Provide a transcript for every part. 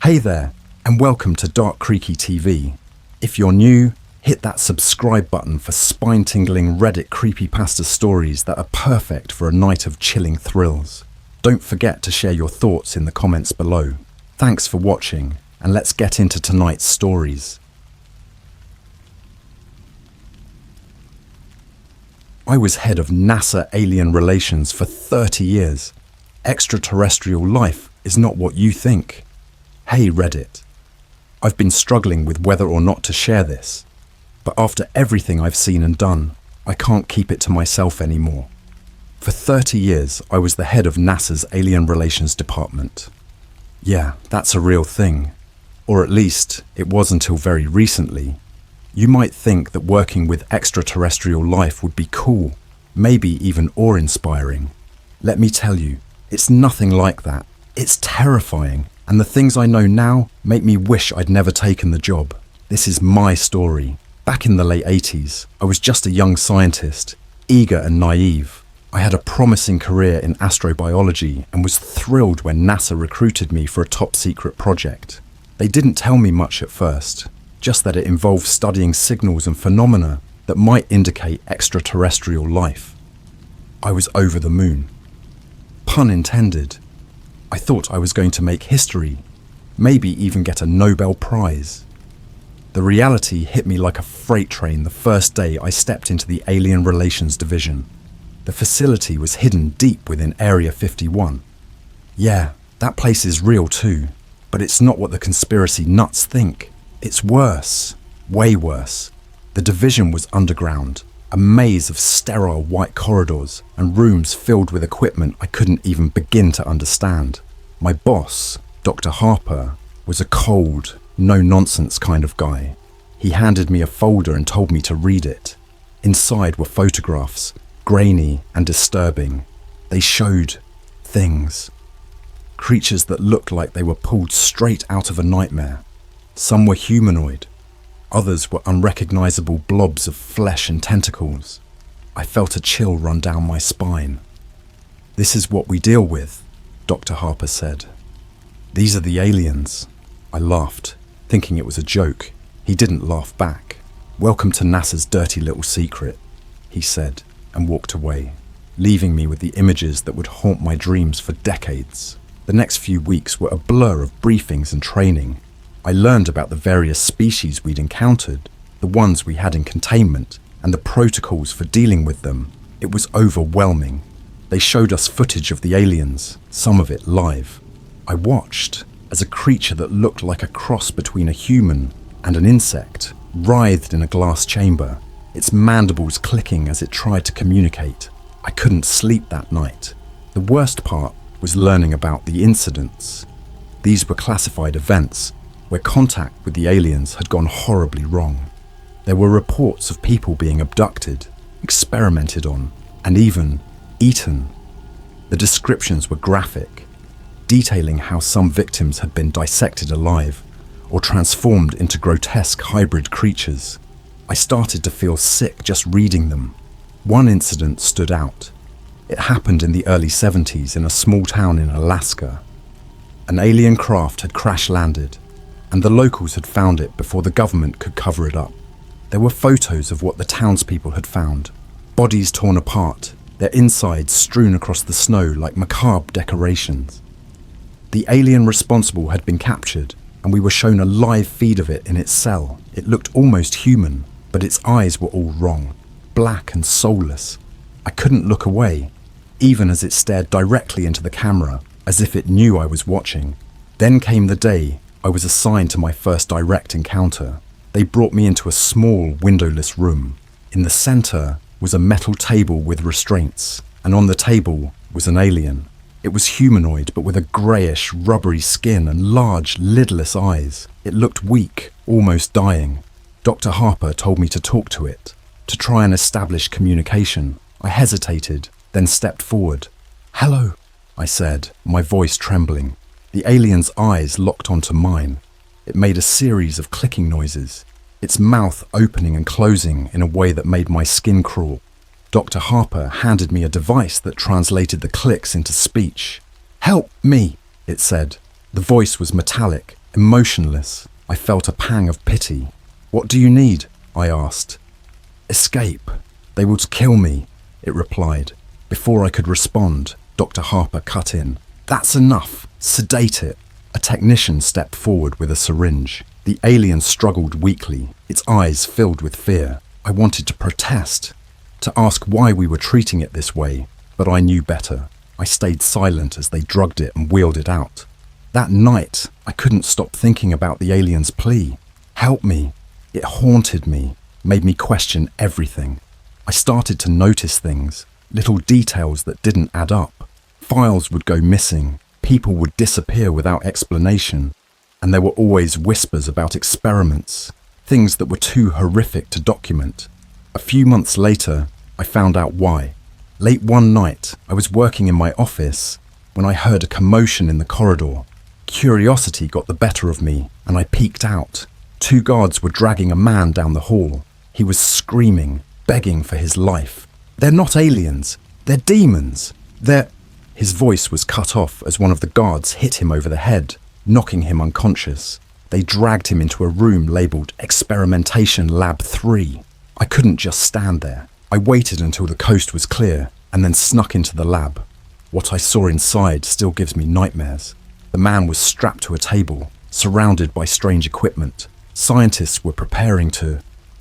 Hey there, and welcome to Dark Creaky TV. If you're new, hit that subscribe button for spine-tingling Reddit creepypasta stories that are perfect for a night of chilling thrills. Don't forget to share your thoughts in the comments below. Thanks for watching, and let's get into tonight's stories. I was head of NASA Alien Relations for 30 years. Extraterrestrial life is not what you think. Hey Reddit. I've been struggling with whether or not to share this, but after everything I've seen and done, I can't keep it to myself anymore. For 30 years, I was the head of NASA's Alien Relations Department. Yeah, that's a real thing. Or at least, it was until very recently. You might think that working with extraterrestrial life would be cool, maybe even awe-inspiring. Let me tell you, it's nothing like that. It's terrifying, and the things I know now make me wish I'd never taken the job. This is my story. Back in the late 80s, I was just a young scientist, eager and naive. I had a promising career in astrobiology and was thrilled when NASA recruited me for a top-secret project. They didn't tell me much at first, just that it involved studying signals and phenomena that might indicate extraterrestrial life. I was over the moon. Pun intended. I thought I was going to make history, maybe even get a Nobel Prize. The reality hit me like a freight train the first day I stepped into the Alien Relations Division. The facility was hidden deep within Area 51. Yeah, that place is real too, but it's not what the conspiracy nuts think. It's worse, way worse. The division was underground, a maze of sterile white corridors and rooms filled with equipment I couldn't even begin to understand. My boss, Dr. Harper, was a cold, no-nonsense kind of guy. He handed me a folder and told me to read it. Inside were photographs, grainy and disturbing. They showed things. Creatures that looked like they were pulled straight out of a nightmare. Some were humanoid. Others were unrecognizable blobs of flesh and tentacles. I felt a chill run down my spine. "This is what we deal with," Dr. Harper said. "These are the aliens." I laughed, thinking it was a joke. He didn't laugh back. "Welcome to NASA's dirty little secret," he said, and walked away, leaving me with the images that would haunt my dreams for decades. The next few weeks were a blur of briefings and training. I learned about the various species we'd encountered, the ones we had in containment, and the protocols for dealing with them. It was overwhelming. They showed us footage of the aliens, some of it live. I watched as a creature that looked like a cross between a human and an insect writhed in a glass chamber, its mandibles clicking as it tried to communicate. I couldn't sleep that night. The worst part was learning about the incidents. These were classified events where contact with the aliens had gone horribly wrong. There were reports of people being abducted, experimented on, and even eaten. The descriptions were graphic, detailing how some victims had been dissected alive or transformed into grotesque hybrid creatures. I started to feel sick just reading them. One incident stood out. It happened in the early 70s in a small town in Alaska. An alien craft had crash-landed, and the locals had found it before the government could cover it up. There were photos of what the townspeople had found, bodies torn apart, their insides strewn across the snow like macabre decorations. The alien responsible had been captured, and we were shown a live feed of it in its cell. It looked almost human, but its eyes were all wrong, black and soulless. I couldn't look away, even as it stared directly into the camera, as if it knew I was watching. Then came the day I was assigned to my first direct encounter. They brought me into a small, windowless room. In the center was a metal table with restraints, and on the table was an alien. It was humanoid, but with a greyish, rubbery skin and large, lidless eyes. It looked weak, almost dying. Dr. Harper told me to talk to it, to try and establish communication. I hesitated, then stepped forward. "Hello," I said, my voice trembling. The alien's eyes locked onto mine. It made a series of clicking noises, its mouth opening and closing in a way that made my skin crawl. Dr. Harper handed me a device that translated the clicks into speech. "Help me," it said. The voice was metallic, Emotionless, I felt a pang of pity. "What do you need?" I asked. "Escape. They will kill me," it replied. Before I could respond, Dr. Harper cut in. "That's enough. Sedate it." A technician stepped forward with a syringe. The alien struggled weakly, its eyes filled with fear. I wanted to protest, to ask why we were treating it this way, but I knew better. I stayed silent as they drugged it and wheeled it out. That night, I couldn't stop thinking about the alien's plea. "Help me." It haunted me, made me question everything. I started to notice things, little details that didn't add up. Files would go missing, people would disappear without explanation, and there were always whispers about experiments, things that were too horrific to document. A few months later, I found out why. Late one night, I was working in my office when I heard a commotion in the corridor. Curiosity got the better of me, and I peeked out. 2 guards were dragging a man down the hall. He was screaming, begging for his life. "They're not aliens. They're demons. They're..." His voice was cut off as one of the guards hit him over the head, knocking him unconscious. They dragged him into a room labelled Experimentation Lab 3. I couldn't just stand there. I waited until the coast was clear and then snuck into the lab. What I saw inside still gives me nightmares. The man was strapped to a table, surrounded by strange equipment. Scientists were preparing to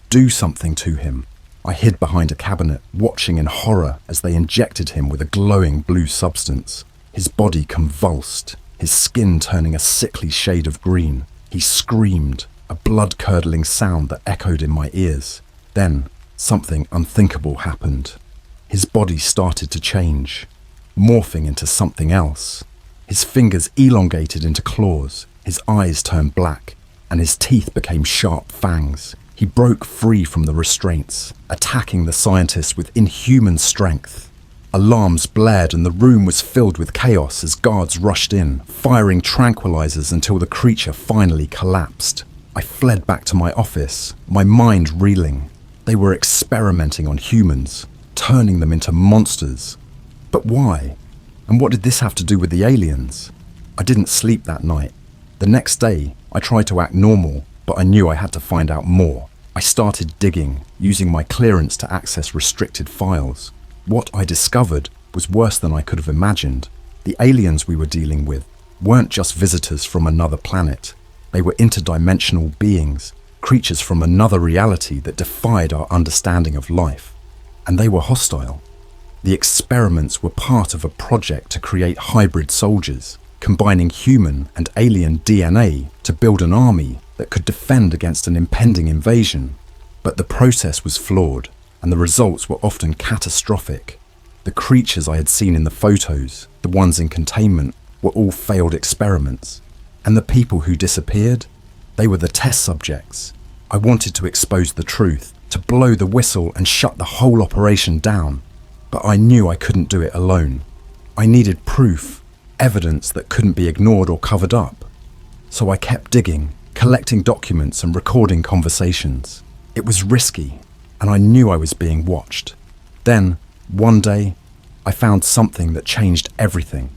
do something to him. I hid behind a cabinet, watching in horror as they injected him with a glowing blue substance. His body convulsed, his skin turning a sickly shade of green. He screamed, a blood-curdling sound that echoed in my ears. Then, something unthinkable happened. His body started to change, morphing into something else. His fingers elongated into claws, his eyes turned black, and his teeth became sharp fangs. He broke free from the restraints, attacking the scientists with inhuman strength. Alarms blared and the room was filled with chaos as guards rushed in, firing tranquilizers until the creature finally collapsed. I fled back to my office, my mind reeling. They were experimenting on humans, turning them into monsters. But why? And what did this have to do with the aliens? I didn't sleep that night. The next day, I tried to act normal, but I knew I had to find out more. I started digging, using my clearance to access restricted files. What I discovered was worse than I could have imagined. The aliens we were dealing with weren't just visitors from another planet. They were interdimensional beings, creatures from another reality that defied our understanding of life. And they were hostile. The experiments were part of a project to create hybrid soldiers, combining human and alien DNA to build an army that could defend against an impending invasion. But the process was flawed, and the results were often catastrophic. The creatures I had seen in the photos, the ones in containment, were all failed experiments. And the people who disappeared, they were the test subjects. I wanted to expose the truth, to blow the whistle and shut the whole operation down. But I knew I couldn't do it alone. I needed proof, evidence that couldn't be ignored or covered up. So I kept digging, collecting documents and recording conversations. It was risky, and I knew I was being watched. Then, one day, I found something that changed everything.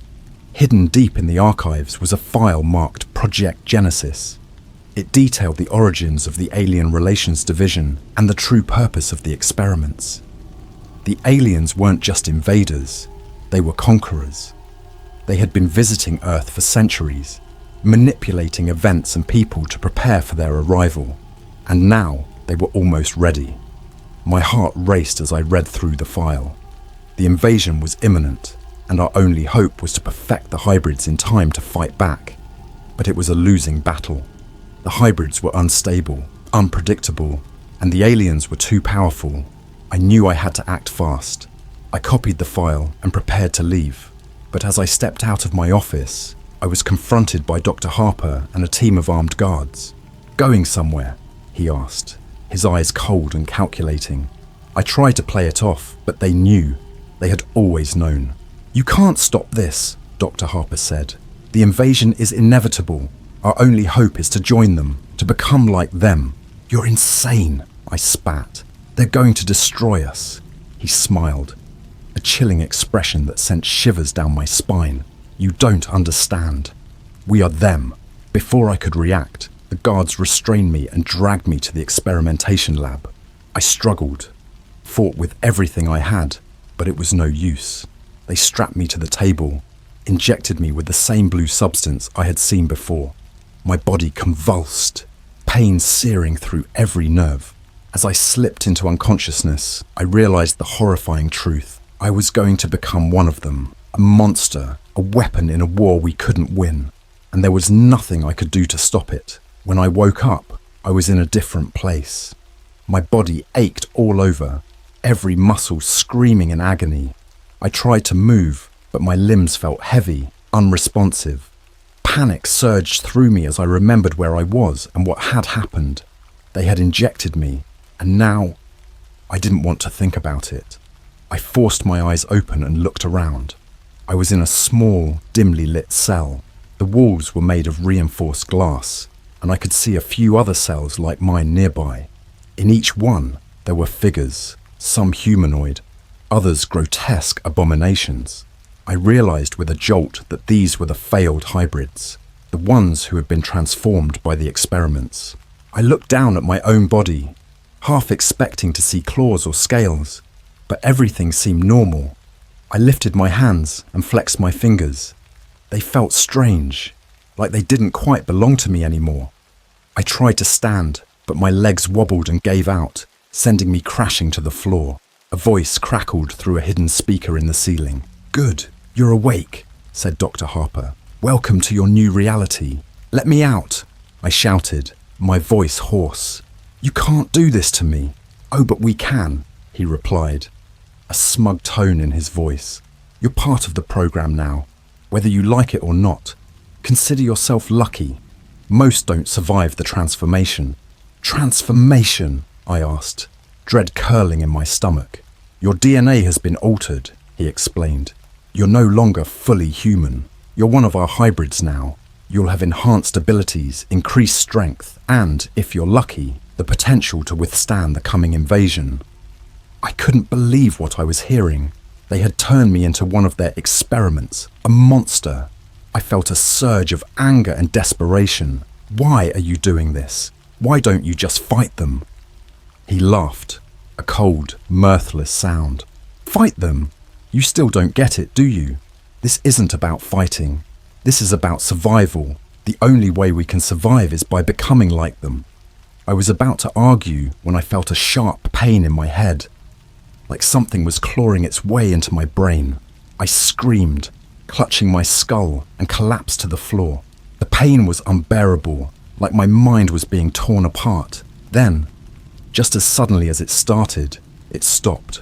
Hidden deep in the archives was a file marked Project Genesis. It detailed the origins of the Alien Relations Division and the true purpose of the experiments. The aliens weren't just invaders, they were conquerors. They had been visiting Earth for centuries, manipulating events and people to prepare for their arrival. And now they were almost ready. My heart raced as I read through the file. The invasion was imminent, and our only hope was to perfect the hybrids in time to fight back. But it was a losing battle. The hybrids were unstable, unpredictable, and the aliens were too powerful. I knew I had to act fast. I copied the file and prepared to leave. But as I stepped out of my office, I was confronted by Dr. Harper and a team of armed guards. "Going somewhere?" he asked, his eyes cold and calculating. I tried to play it off, but they knew. They had always known. "You can't stop this," Dr. Harper said. "The invasion is inevitable. Our only hope is to join them, to become like them." "You're insane," I spat. "They're going to destroy us." He smiled, a chilling expression that sent shivers down my spine. "You don't understand. We are them. Before I could react, the guards restrained me and dragged me to the experimentation lab. I struggled, fought with everything I had, but it was no use. They strapped me to the table, injected me with the same blue substance I had seen before. My body convulsed, pain searing through every nerve. As I slipped into unconsciousness, I realized the horrifying truth. I was going to become one of them, a monster, a weapon in a war we couldn't win, and there was nothing I could do to stop it. When I woke up, I was in a different place. My body ached all over, every muscle screaming in agony. I tried to move, but my limbs felt heavy, unresponsive. Panic surged through me as I remembered where I was and what had happened. They had injected me, and now I didn't want to think about it. I forced my eyes open and looked around. I was in a small, dimly lit cell. The walls were made of reinforced glass, and I could see a few other cells like mine nearby. In each one, there were figures, some humanoid, others grotesque abominations. I realized with a jolt that these were the failed hybrids, the ones who had been transformed by the experiments. I looked down at my own body, half expecting to see claws or scales, but everything seemed normal. I lifted my hands and flexed my fingers. They felt strange, like they didn't quite belong to me anymore. I tried to stand, but my legs wobbled and gave out, sending me crashing to the floor. A voice crackled through a hidden speaker in the ceiling. "Good, you're awake," said Dr. Harper. "Welcome to your new reality. Let me out," I shouted, my voice hoarse. "You can't do this to me." "Oh, but we can," he replied, a smug tone in his voice. "You're part of the program now, whether you like it or not. Consider yourself lucky. Most don't survive the transformation." "Transformation?" I asked, dread curling in my stomach. "Your DNA has been altered," he explained. "You're no longer fully human. You're one of our hybrids now. You'll have enhanced abilities, increased strength, and, if you're lucky, the potential to withstand the coming invasion." I couldn't believe what I was hearing. They had turned me into one of their experiments, a monster. I felt a surge of anger and desperation. "Why are you doing this? Why don't you just fight them?" He laughed, a cold, mirthless sound. "Fight them? You still don't get it, do you? This isn't about fighting. This is about survival. The only way we can survive is by becoming like them." I was about to argue when I felt a sharp pain in my head, like something was clawing its way into my brain. I screamed, clutching my skull, and collapsed to the floor. The pain was unbearable, like my mind was being torn apart. Then, just as suddenly as it started, it stopped.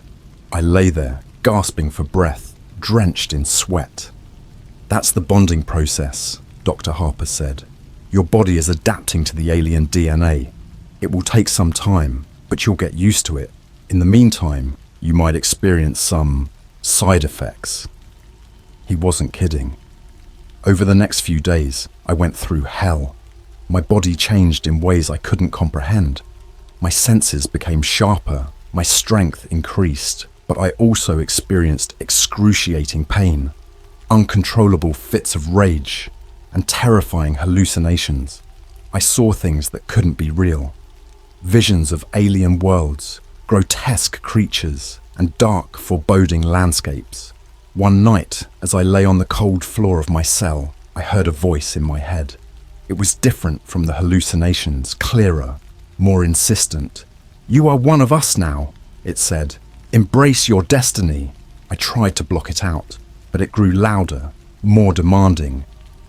I lay there, gasping for breath, drenched in sweat. "That's the bonding process," Dr. Harper said. "Your body is adapting to the alien DNA. It will take some time, but you'll get used to it. In the meantime, you might experience some side effects." He wasn't kidding. Over the next few days, I went through hell. My body changed in ways I couldn't comprehend. My senses became sharper, my strength increased, but I also experienced excruciating pain, uncontrollable fits of rage, and terrifying hallucinations. I saw things that couldn't be real. Visions of alien worlds, grotesque creatures, and dark, foreboding landscapes. One night, as I lay on the cold floor of my cell, I heard a voice in my head. It was different from the hallucinations, clearer, more insistent. "You are one of us now," it said. "Embrace your destiny." I tried to block it out, but it grew louder, more demanding.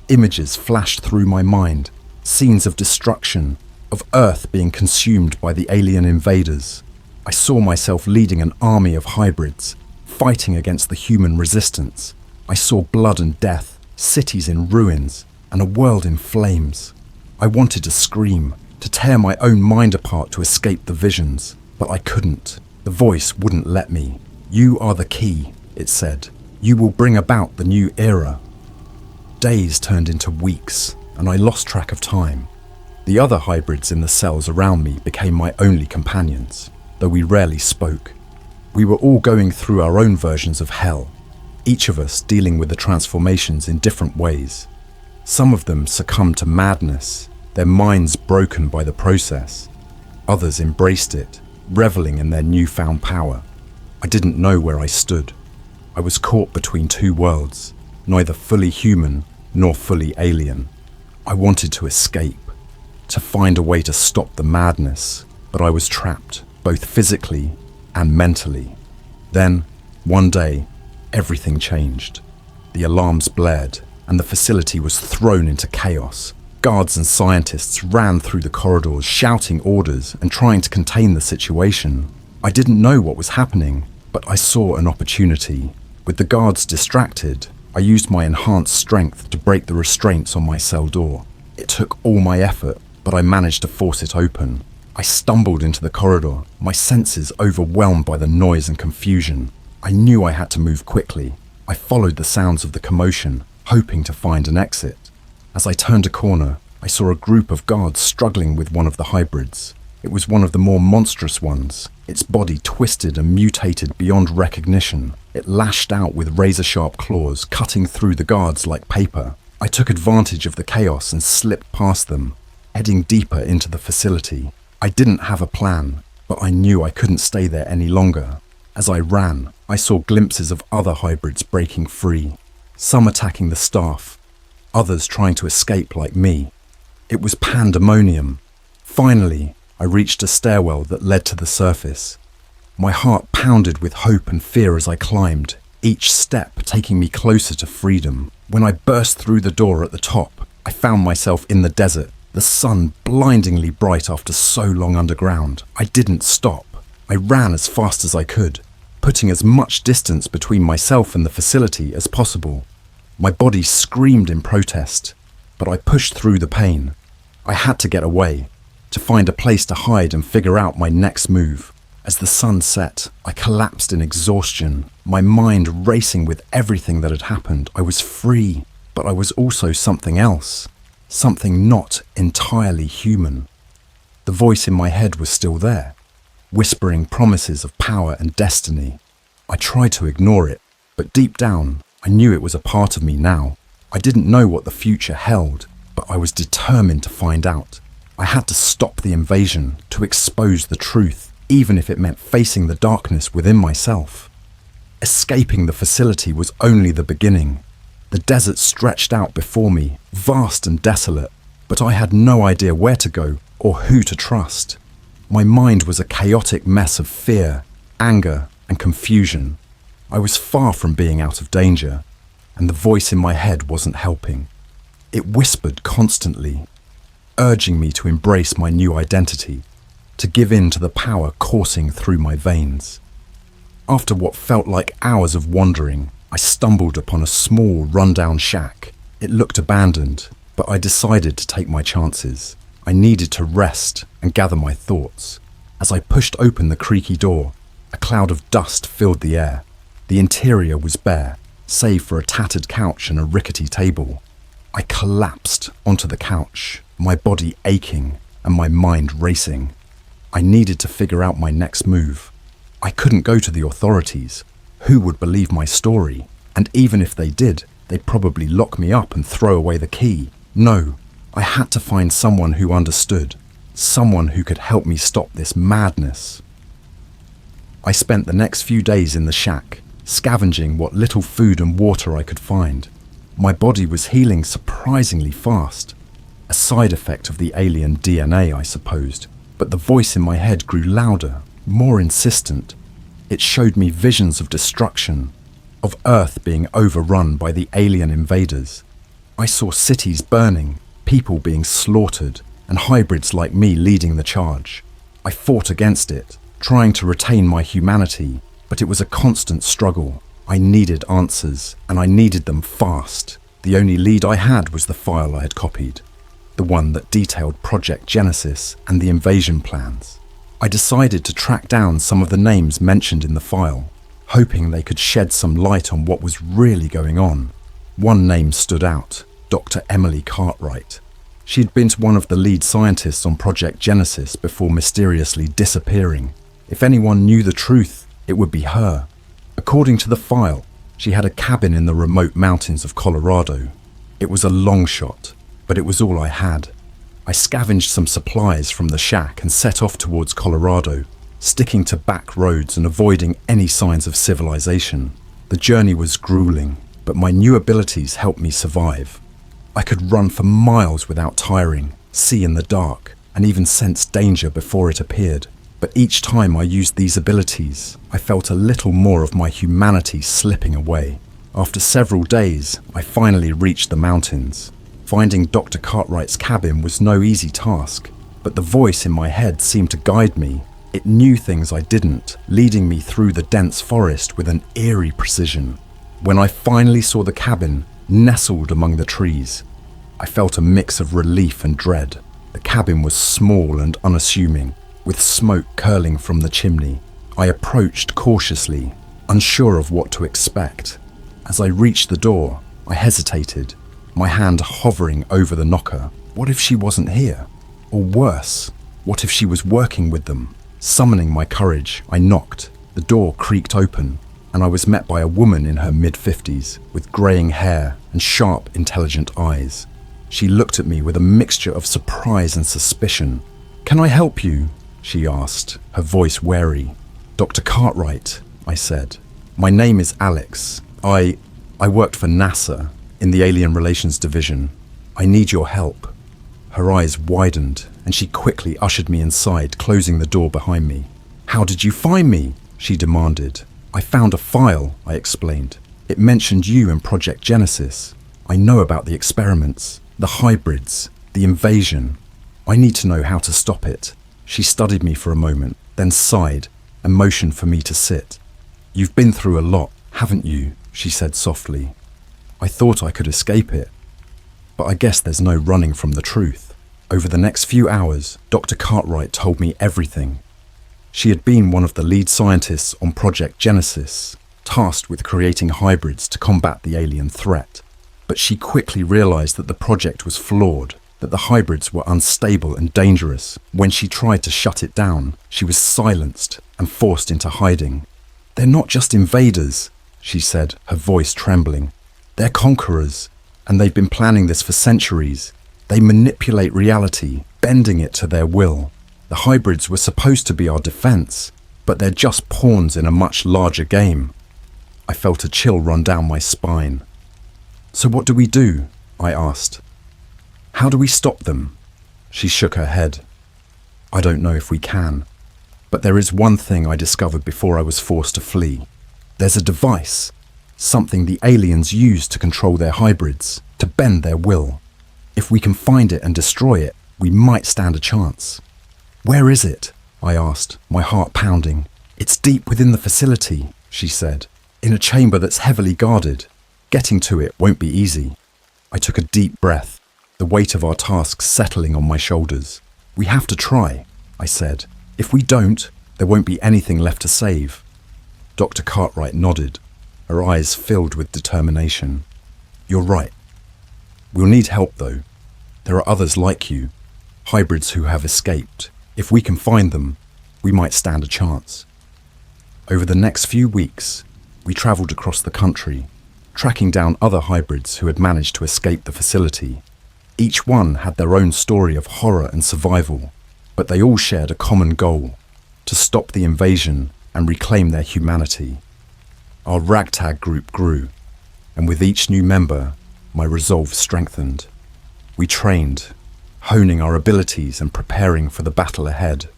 Images flashed through my mind, scenes of destruction, of Earth being consumed by the alien invaders. I saw myself leading an army of hybrids, fighting against the human resistance. I saw blood and death, cities in ruins, and a world in flames. I wanted to scream, to tear my own mind apart to escape the visions, but I couldn't. The voice wouldn't let me. "You are the key," it said. "You will bring about the new era." Days turned into weeks, and I lost track of time. The other hybrids in the cells around me became my only companions, though we rarely spoke. We were all going through our own versions of hell, each of us dealing with the transformations in different ways. Some of them succumbed to madness, their minds broken by the process. Others embraced it, reveling in their newfound power. I didn't know where I stood. I was caught between two worlds, neither fully human nor fully alien. I wanted to escape, to find a way to stop the madness, but I was trapped, both physically and mentally. Then, one day, everything changed. The alarms blared, and the facility was thrown into chaos. Guards and scientists ran through the corridors, shouting orders and trying to contain the situation. I didn't know what was happening, but I saw an opportunity. With the guards distracted, I used my enhanced strength to break the restraints on my cell door. It took all my effort, but I managed to force it open. I stumbled into the corridor, my senses overwhelmed by the noise and confusion. I knew I had to move quickly. I followed the sounds of the commotion, hoping to find an exit. As I turned a corner, I saw a group of guards struggling with one of the hybrids. It was one of the more monstrous ones. Its body twisted and mutated beyond recognition. It lashed out with razor-sharp claws, cutting through the guards like paper. I took advantage of the chaos and slipped past them, heading deeper into the facility. I didn't have a plan, but I knew I couldn't stay there any longer. As I ran, I saw glimpses of other hybrids breaking free, some attacking the staff, others trying to escape like me. It was pandemonium. Finally, I reached a stairwell that led to the surface. My heart pounded with hope and fear as I climbed, each step taking me closer to freedom. When I burst through the door at the top, I found myself in the desert, the sun blindingly bright after so long underground. I didn't stop. I ran as fast as I could, putting as much distance between myself and the facility as possible. My body screamed in protest, but I pushed through the pain. I had to get away, to find a place to hide and figure out my next move. As the sun set, I collapsed in exhaustion, my mind racing with everything that had happened. I was free, but I was also something else, something not entirely human. The voice in my head was still there, whispering promises of power and destiny. I tried to ignore it, but deep down, I knew it was a part of me now. I didn't know what the future held, but I was determined to find out. I had to stop the invasion, to expose the truth, even if it meant facing the darkness within myself. Escaping the facility was only the beginning. The desert stretched out before me, vast and desolate, but I had no idea where to go or who to trust. My mind was a chaotic mess of fear, anger, and confusion. I was far from being out of danger, and the voice in my head wasn't helping. It whispered constantly, urging me to embrace my new identity, to give in to the power coursing through my veins. After what felt like hours of wandering, I stumbled upon a small, rundown shack. It looked abandoned, but I decided to take my chances. I needed to rest and gather my thoughts. As I pushed open the creaky door, a cloud of dust filled the air. The interior was bare, save for a tattered couch and a rickety table. I collapsed onto the couch, my body aching and my mind racing. I needed to figure out my next move. I couldn't go to the authorities. Who would believe my story? And even if they did, they'd probably lock me up and throw away the key. No, I had to find someone who understood, someone who could help me stop this madness. I spent the next few days in the shack, scavenging what little food and water I could find. My body was healing surprisingly fast, a side effect of the alien DNA, I supposed, but the voice in my head grew louder, more insistent. It showed me visions of destruction, of Earth being overrun by the alien invaders. I saw cities burning, people being slaughtered, and hybrids like me leading the charge. I fought against it, trying to retain my humanity, but it was a constant struggle. I needed answers, and I needed them fast. The only lead I had was the file I had copied, the one that detailed Project Genesis and the invasion plans. I decided to track down some of the names mentioned in the file, hoping they could shed some light on what was really going on. One name stood out, Dr. Emily Cartwright. She had been one of the lead scientists on Project Genesis before mysteriously disappearing. If anyone knew the truth, it would be her. According to the file, she had a cabin in the remote mountains of Colorado. It was a long shot, but it was all I had. I scavenged some supplies from the shack and set off towards Colorado, sticking to back roads and avoiding any signs of civilization. The journey was grueling, but my new abilities helped me survive. I could run for miles without tiring, see in the dark, and even sense danger before it appeared. But each time I used these abilities, I felt a little more of my humanity slipping away. After several days, I finally reached the mountains. Finding Dr. Cartwright's cabin was no easy task, but the voice in my head seemed to guide me. It knew things I didn't, leading me through the dense forest with an eerie precision. When I finally saw the cabin, nestled among the trees, I felt a mix of relief and dread. The cabin was small and unassuming, with smoke curling from the chimney. I approached cautiously, unsure of what to expect. As I reached the door, I hesitated, my hand hovering over the knocker. What if she wasn't here? Or worse, what if she was working with them? Summoning my courage, I knocked. The door creaked open, and I was met by a woman in her mid-50s, with greying hair and sharp, intelligent eyes. She looked at me with a mixture of surprise and suspicion. "Can I help you?" she asked, her voice wary. "Dr. Cartwright," I said. "My name is Alex. I worked for NASA in the Alien Relations Division. I need your help." Her eyes widened, and she quickly ushered me inside, closing the door behind me. "How did you find me?" she demanded. "I found a file," I explained. "It mentioned you in Project Genesis. I know about the experiments, the hybrids, the invasion. I need to know how to stop it." She studied me for a moment, then sighed and motioned for me to sit. "You've been through a lot, haven't you?" she said softly. I thought I could escape it, but I guess there's no running from the truth. Over the next few hours, Dr. Cartwright told me everything. She had been one of the lead scientists on Project Genesis, tasked with creating hybrids to combat the alien threat. But she quickly realized that the project was flawed, that the hybrids were unstable and dangerous. When she tried to shut it down, she was silenced and forced into hiding. "They're not just invaders," she said, her voice trembling. "They're conquerors, and they've been planning this for centuries. They manipulate reality, bending it to their will. The hybrids were supposed to be our defense, but they're just pawns in a much larger game." I felt a chill run down my spine. "So what do we do?" I asked. "How do we stop them?" She shook her head. "I don't know if we can, but there is one thing I discovered before I was forced to flee. There's a device, something the aliens use to control their hybrids, to bend their will. If we can find it and destroy it, we might stand a chance." "Where is it?" I asked, my heart pounding. "It's deep within the facility," she said, "in a chamber that's heavily guarded. Getting to it won't be easy." I took a deep breath, the weight of our task settling on my shoulders. "We have to try," I said. "If we don't, there won't be anything left to save." Dr. Cartwright nodded, her eyes filled with determination. "You're right. We'll need help, though. There are others like you, hybrids who have escaped. If we can find them, we might stand a chance." Over the next few weeks, we traveled across the country, tracking down other hybrids who had managed to escape the facility. Each one had their own story of horror and survival, but they all shared a common goal: to stop the invasion and reclaim their humanity. Our ragtag group grew, and with each new member, my resolve strengthened. We trained, honing our abilities and preparing for the battle ahead.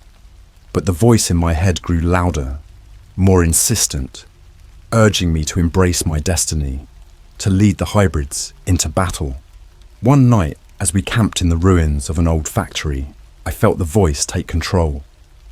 But the voice in my head grew louder, more insistent, urging me to embrace my destiny, to lead the hybrids into battle. One night, as we camped in the ruins of an old factory, I felt the voice take control.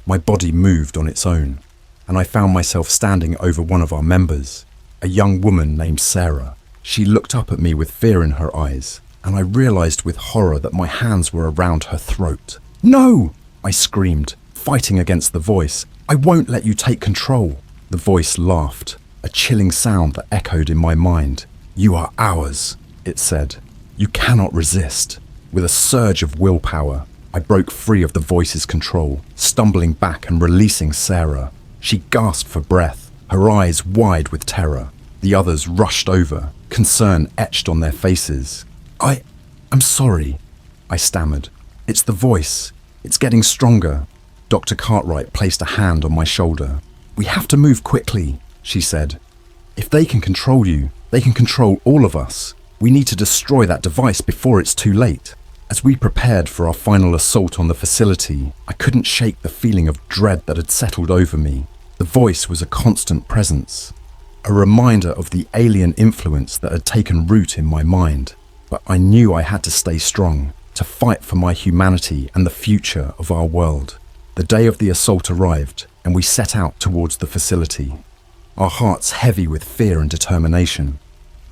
My body moved on its own, and I found myself standing over one of our members, a young woman named Sarah. She looked up at me with fear in her eyes, and I realized with horror that my hands were around her throat. "No!" I screamed, fighting against the voice. "I won't let you take control." The voice laughed, a chilling sound that echoed in my mind. "You are ours," it said. "You cannot resist." With a surge of willpower, I broke free of the voice's control, stumbling back and releasing Sarah. She gasped for breath, her eyes wide with terror. The others rushed over, concern etched on their faces. I'm sorry, I stammered. It's the voice. It's getting stronger. Dr. Cartwright placed a hand on my shoulder. We have to move quickly, she said. If they can control you, they can control all of us. We need to destroy that device before it's too late. As we prepared for our final assault on the facility, I couldn't shake the feeling of dread that had settled over me. The voice was a constant presence, a reminder of the alien influence that had taken root in my mind. But I knew I had to stay strong, to fight for my humanity and the future of our world. The day of the assault arrived, and we set out towards the facility, our hearts heavy with fear and determination.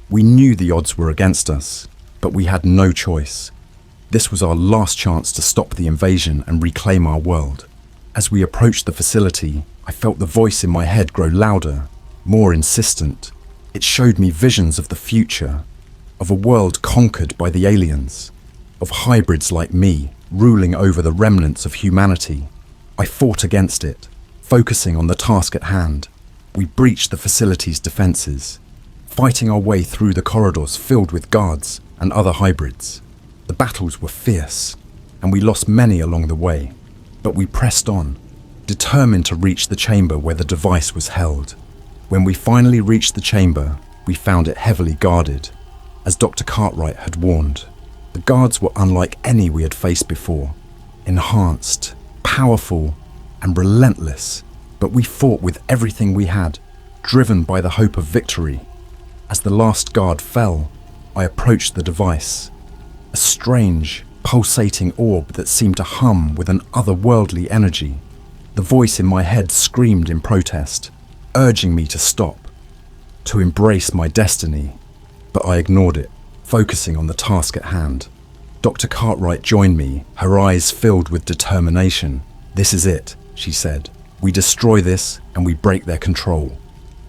We knew the odds were against us, but we had no choice. This was our last chance to stop the invasion and reclaim our world. As we approached the facility, I felt the voice in my head grow louder, more insistent. It showed me visions of the future, of a world conquered by the aliens, of hybrids like me ruling over the remnants of humanity. I fought against it, focusing on the task at hand. We breached the facility's defenses, fighting our way through the corridors filled with guards and other hybrids. The battles were fierce, and we lost many along the way, but we pressed on, determined to reach the chamber where the device was held. When we finally reached the chamber, we found it heavily guarded, as Dr. Cartwright had warned. The guards were unlike any we had faced before, enhanced, powerful, and relentless, but we fought with everything we had, driven by the hope of victory. As the last guard fell, I approached the device, a strange, pulsating orb that seemed to hum with an otherworldly energy. The voice in my head screamed in protest, urging me to stop, to embrace my destiny, but I ignored it, focusing on the task at hand. Dr. Cartwright joined me, her eyes filled with determination. "This is it," she said. "We destroy this and we break their control."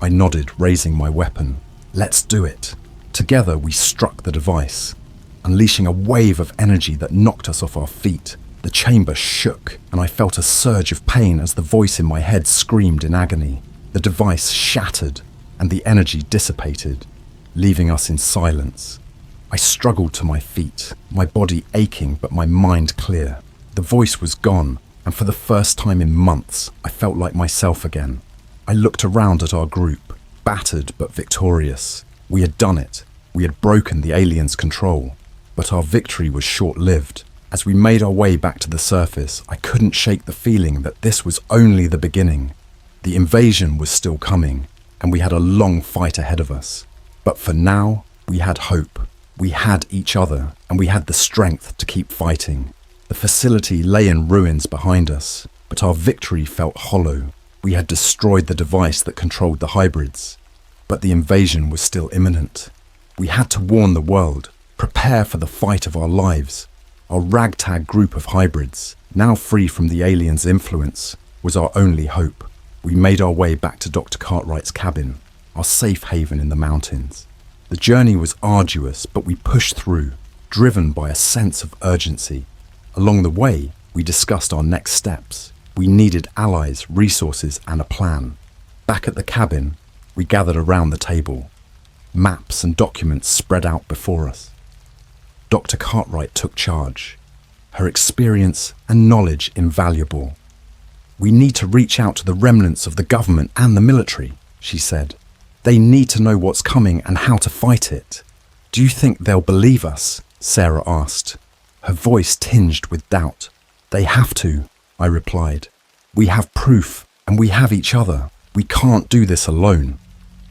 I nodded, raising my weapon. "Let's do it." Together we struck the device, unleashing a wave of energy that knocked us off our feet. The chamber shook, and I felt a surge of pain as the voice in my head screamed in agony. The device shattered, and the energy dissipated, leaving us in silence. I struggled to my feet, my body aching but my mind clear. The voice was gone, and for the first time in months, I felt like myself again. I looked around at our group, battered but victorious. We had done it. We had broken the aliens' control. But our victory was short-lived. As we made our way back to the surface, I couldn't shake the feeling that this was only the beginning. The invasion was still coming, and we had a long fight ahead of us. But for now, we had hope. We had each other, and we had the strength to keep fighting. The facility lay in ruins behind us, but our victory felt hollow. We had destroyed the device that controlled the hybrids, but the invasion was still imminent. We had to warn the world, prepare for the fight of our lives. Our ragtag group of hybrids, now free from the aliens' influence, was our only hope. We made our way back to Dr. Cartwright's cabin, our safe haven in the mountains. The journey was arduous, but we pushed through, driven by a sense of urgency. Along the way, we discussed our next steps. We needed allies, resources, and a plan. Back at the cabin, we gathered around the table, maps and documents spread out before us. Dr. Cartwright took charge, her experience and knowledge invaluable. "We need to reach out to the remnants of the government and the military," she said. "They need to know what's coming and how to fight it." "Do you think they'll believe us?" Sarah asked, her voice tinged with doubt. "They have to," I replied. "We have proof, and we have each other. We can't do this alone."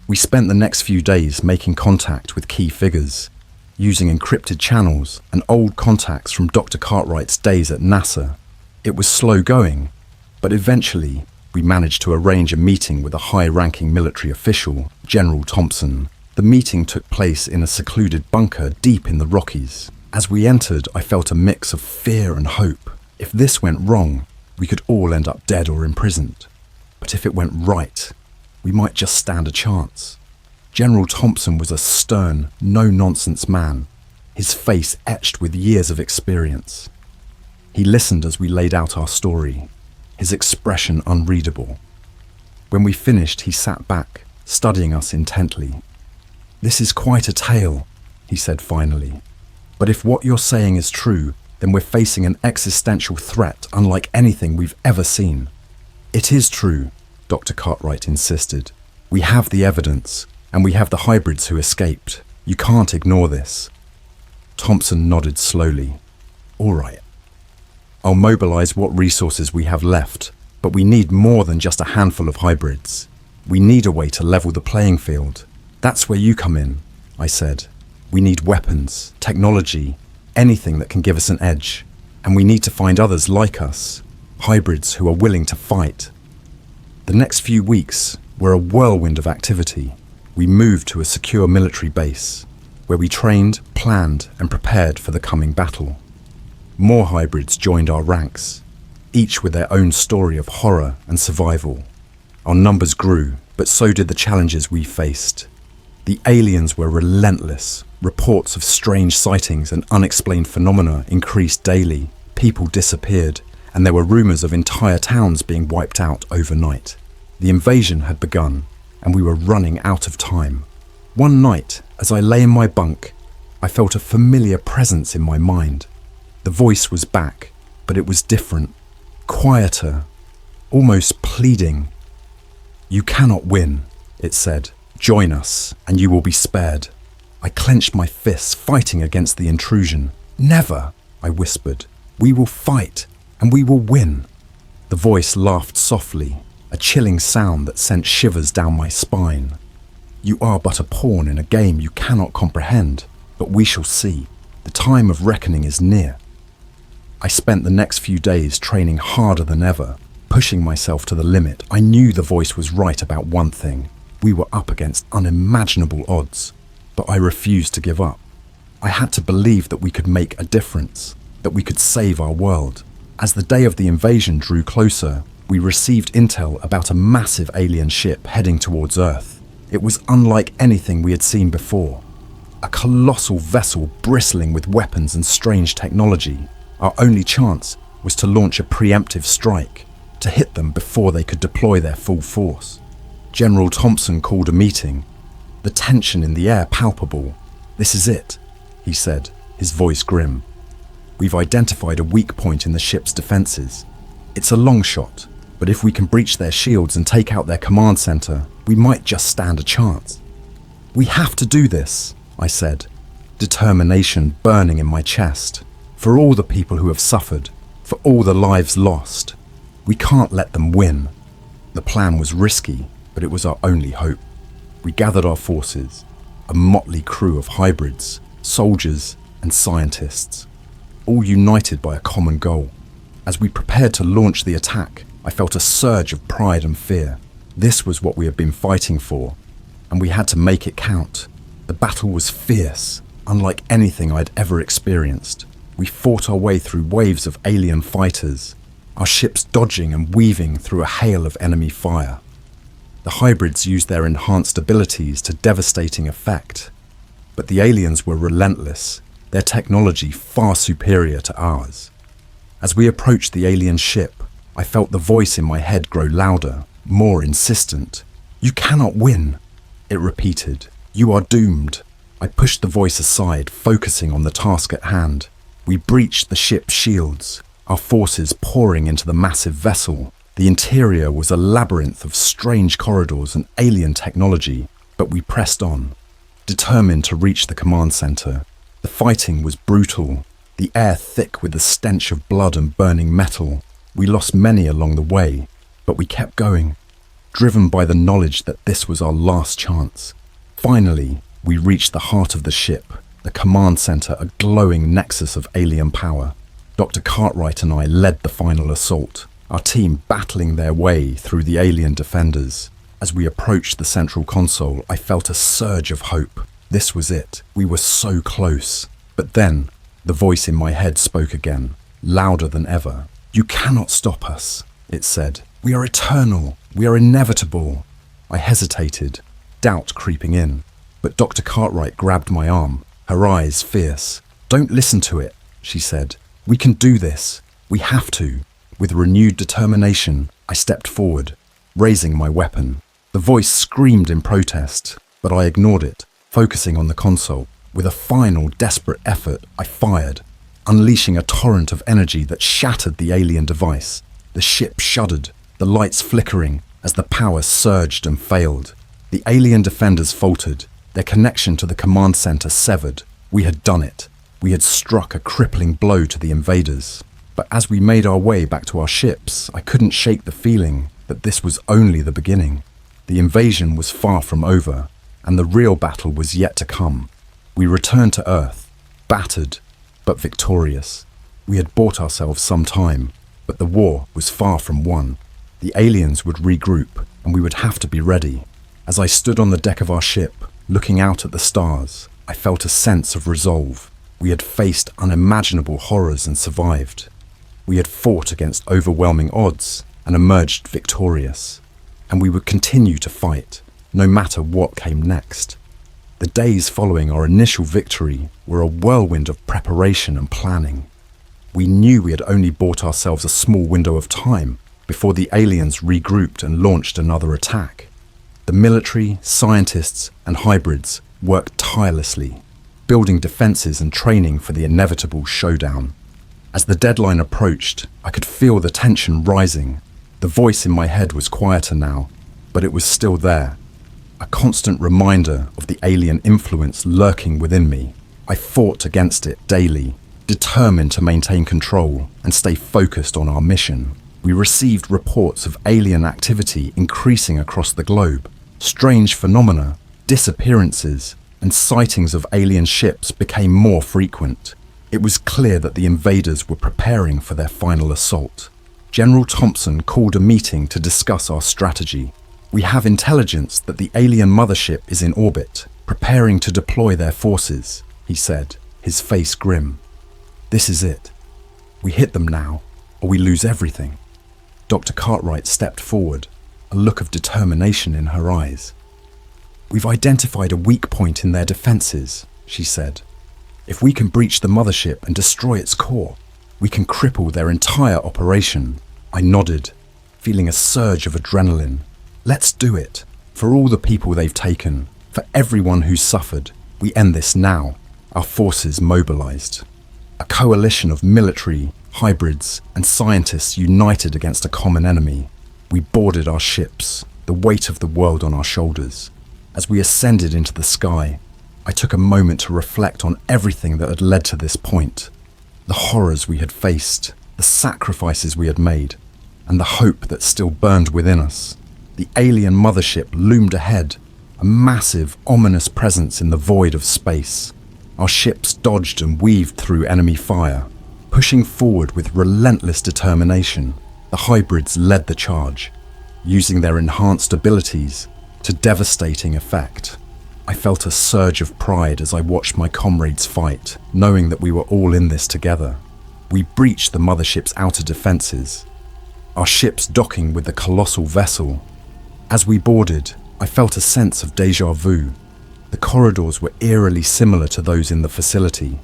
We spent the next few days making contact with key figures, using encrypted channels and old contacts from Dr. Cartwright's days at NASA. It was slow going, but eventually we managed to arrange a meeting with a high-ranking military official, General Thompson. The meeting took place in a secluded bunker deep in the Rockies. As we entered, I felt a mix of fear and hope. If this went wrong, we could all end up dead or imprisoned. But if it went right, we might just stand a chance. General Thompson was a stern, no-nonsense man, his face etched with years of experience. He listened as we laid out our story, his expression unreadable. When we finished, he sat back, studying us intently. "This is quite a tale," he said finally. But if what you're saying is true, then we're facing an existential threat unlike anything we've ever seen. It is true, Dr. Cartwright insisted. We have the evidence, and we have the hybrids who escaped. You can't ignore this. Thompson nodded slowly. All right. I'll mobilize what resources we have left, but we need more than just a handful of hybrids. We need a way to level the playing field. That's where you come in, I said. We need weapons, technology, anything that can give us an edge. And we need to find others like us, hybrids who are willing to fight. The next few weeks were a whirlwind of activity. We moved to a secure military base, where we trained, planned, and prepared for the coming battle. More hybrids joined our ranks, each with their own story of horror and survival. Our numbers grew, but so did the challenges we faced. The aliens were relentless. Reports of strange sightings and unexplained phenomena increased daily. People disappeared, and there were rumors of entire towns being wiped out overnight. The invasion had begun, and we were running out of time. One night, as I lay in my bunk, I felt a familiar presence in my mind. The voice was back, but it was different, quieter, almost pleading. You cannot win, it said. Join us, and you will be spared. I clenched my fists, fighting against the intrusion. Never, I whispered. We will fight, and we will win. The voice laughed softly, a chilling sound that sent shivers down my spine. You are but a pawn in a game you cannot comprehend, but we shall see. The time of reckoning is near. I spent the next few days training harder than ever, pushing myself to the limit. I knew the voice was right about one thing. We were up against unimaginable odds, but I refused to give up. I had to believe that we could make a difference, that we could save our world. As the day of the invasion drew closer, we received intel about a massive alien ship heading towards Earth. It was unlike anything we had seen before. A colossal vessel bristling with weapons and strange technology. Our only chance was to launch a preemptive strike, to hit them before they could deploy their full force. General Thompson called a meeting, the tension in the air palpable. This is it, he said, his voice grim. We've identified a weak point in the ship's defenses. It's a long shot, but if we can breach their shields and take out their command center, we might just stand a chance. We have to do this, I said, determination burning in my chest. For all the people who have suffered, for all the lives lost. We can't let them win. The plan was risky, but it was our only hope. We gathered our forces, a motley crew of hybrids, soldiers, and scientists, all united by a common goal. As we prepared to launch the attack, I felt a surge of pride and fear. This was what we had been fighting for, and we had to make it count. The battle was fierce, unlike anything I'd ever experienced. We fought our way through waves of alien fighters, our ships dodging and weaving through a hail of enemy fire. The hybrids used their enhanced abilities to devastating effect, but the aliens were relentless, their technology far superior to ours. As we approached the alien ship, I felt the voice in my head grow louder, more insistent. You cannot win, it repeated. You are doomed. I pushed the voice aside, focusing on the task at hand. We breached the ship's shields, our forces pouring into the massive vessel. The interior was a labyrinth of strange corridors and alien technology, but we pressed on, determined to reach the command center. The fighting was brutal, the air thick with the stench of blood and burning metal. We lost many along the way, but we kept going, driven by the knowledge that this was our last chance. Finally, we reached the heart of the ship, the command center, a glowing nexus of alien power. Dr. Cartwright and I led the final assault, our team battling their way through the alien defenders. As we approached the central console, I felt a surge of hope. This was it. We were so close. But then, the voice in my head spoke again, louder than ever. You cannot stop us, it said. We are eternal. We are inevitable. I hesitated, doubt creeping in. But Dr. Cartwright grabbed my arm, her eyes fierce. Don't listen to it, she said. We can do this. We have to. With renewed determination, I stepped forward, raising my weapon. The voice screamed in protest, but I ignored it, focusing on the console. With a final, desperate effort, I fired, unleashing a torrent of energy that shattered the alien device. The ship shuddered, the lights flickering as the power surged and failed. The alien defenders faltered, their connection to the command center severed. We had done it. We had struck a crippling blow to the invaders. But as we made our way back to our ships, I couldn't shake the feeling that this was only the beginning. The invasion was far from over, and the real battle was yet to come. We returned to Earth, battered, but victorious. We had bought ourselves some time, but the war was far from won. The aliens would regroup, and we would have to be ready. As I stood on the deck of our ship, looking out at the stars, I felt a sense of resolve. We had faced unimaginable horrors and survived. We had fought against overwhelming odds and emerged victorious. And we would continue to fight, no matter what came next. The days following our initial victory were a whirlwind of preparation and planning. We knew we had only bought ourselves a small window of time before the aliens regrouped and launched another attack. The military, scientists, and hybrids worked tirelessly, building defenses and training for the inevitable showdown. As the deadline approached, I could feel the tension rising. The voice in my head was quieter now, but it was still there. A constant reminder of the alien influence lurking within me. I fought against it daily, determined to maintain control and stay focused on our mission. We received reports of alien activity increasing across the globe. Strange phenomena, disappearances, and sightings of alien ships became more frequent. It was clear that the invaders were preparing for their final assault. General Thompson called a meeting to discuss our strategy. We have intelligence that the alien mothership is in orbit, preparing to deploy their forces, he said, his face grim. This is it. We hit them now, or we lose everything. Dr. Cartwright stepped forward, a look of determination in her eyes. We've identified a weak point in their defenses, she said. If we can breach the mothership and destroy its core, we can cripple their entire operation. I nodded, feeling a surge of adrenaline. Let's do it. For all the people they've taken, for everyone who's suffered, we end this now. Our forces mobilized. A coalition of military, hybrids, and scientists united against a common enemy. We boarded our ships, the weight of the world on our shoulders. As we ascended into the sky, I took a moment to reflect on everything that had led to this point. The horrors we had faced, the sacrifices we had made, and the hope that still burned within us. The alien mothership loomed ahead, a massive, ominous presence in the void of space. Our ships dodged and weaved through enemy fire, pushing forward with relentless determination. The hybrids led the charge, using their enhanced abilities to devastating effect. I felt a surge of pride as I watched my comrades fight, knowing that we were all in this together. We breached the mothership's outer defenses, our ships docking with the colossal vessel. As we boarded, I felt a sense of déjà vu. The corridors were eerily similar to those in the facility,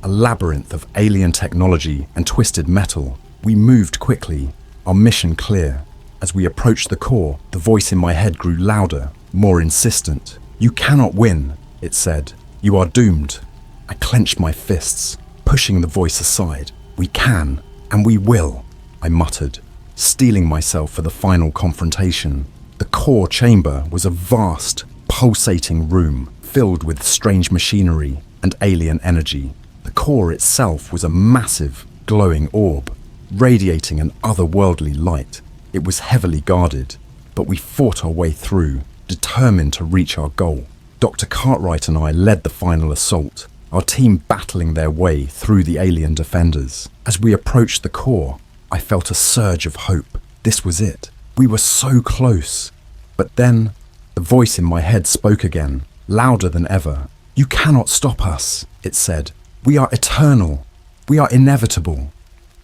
a labyrinth of alien technology and twisted metal. We moved quickly, our mission clear. As we approached the core, the voice in my head grew louder, more insistent. You cannot win, it said. You are doomed. I clenched my fists, pushing the voice aside. We can, and we will, I muttered, steeling myself for the final confrontation. The core chamber was a vast, pulsating room filled with strange machinery and alien energy. The core itself was a massive, glowing orb, radiating an otherworldly light. It was heavily guarded, but we fought our way through, determined to reach our goal. Dr. Cartwright and I led the final assault, our team battling their way through the alien defenders. As we approached the core, I felt a surge of hope. This was it. We were so close. But then, the voice in my head spoke again, louder than ever. You cannot stop us, it said. We are eternal. We are inevitable.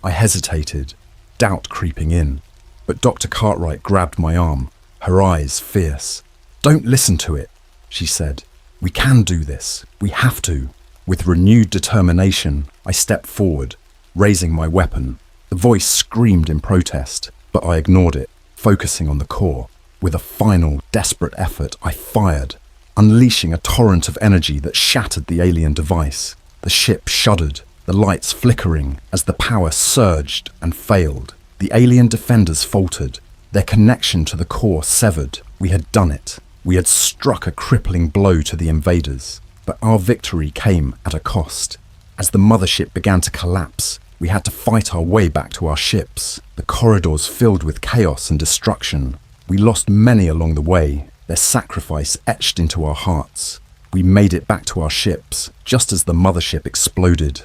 I hesitated, doubt creeping in. But Dr. Cartwright grabbed my arm, her eyes fierce. Don't listen to it, she said. We can do this. We have to. With renewed determination, I stepped forward, raising my weapon. The voice screamed in protest, but I ignored it, focusing on the core. With a final, desperate effort, I fired. unleashing a torrent of energy that shattered the alien device. The ship shuddered, the lights flickering as the power surged and failed. The alien defenders faltered, their connection to the core severed. We had done it. We had struck a crippling blow to the invaders. But our victory came at a cost. As the mothership began to collapse, we had to fight our way back to our ships, the corridors filled with chaos and destruction. We lost many along the way, their sacrifice etched into our hearts. We made it back to our ships, just as the mothership exploded.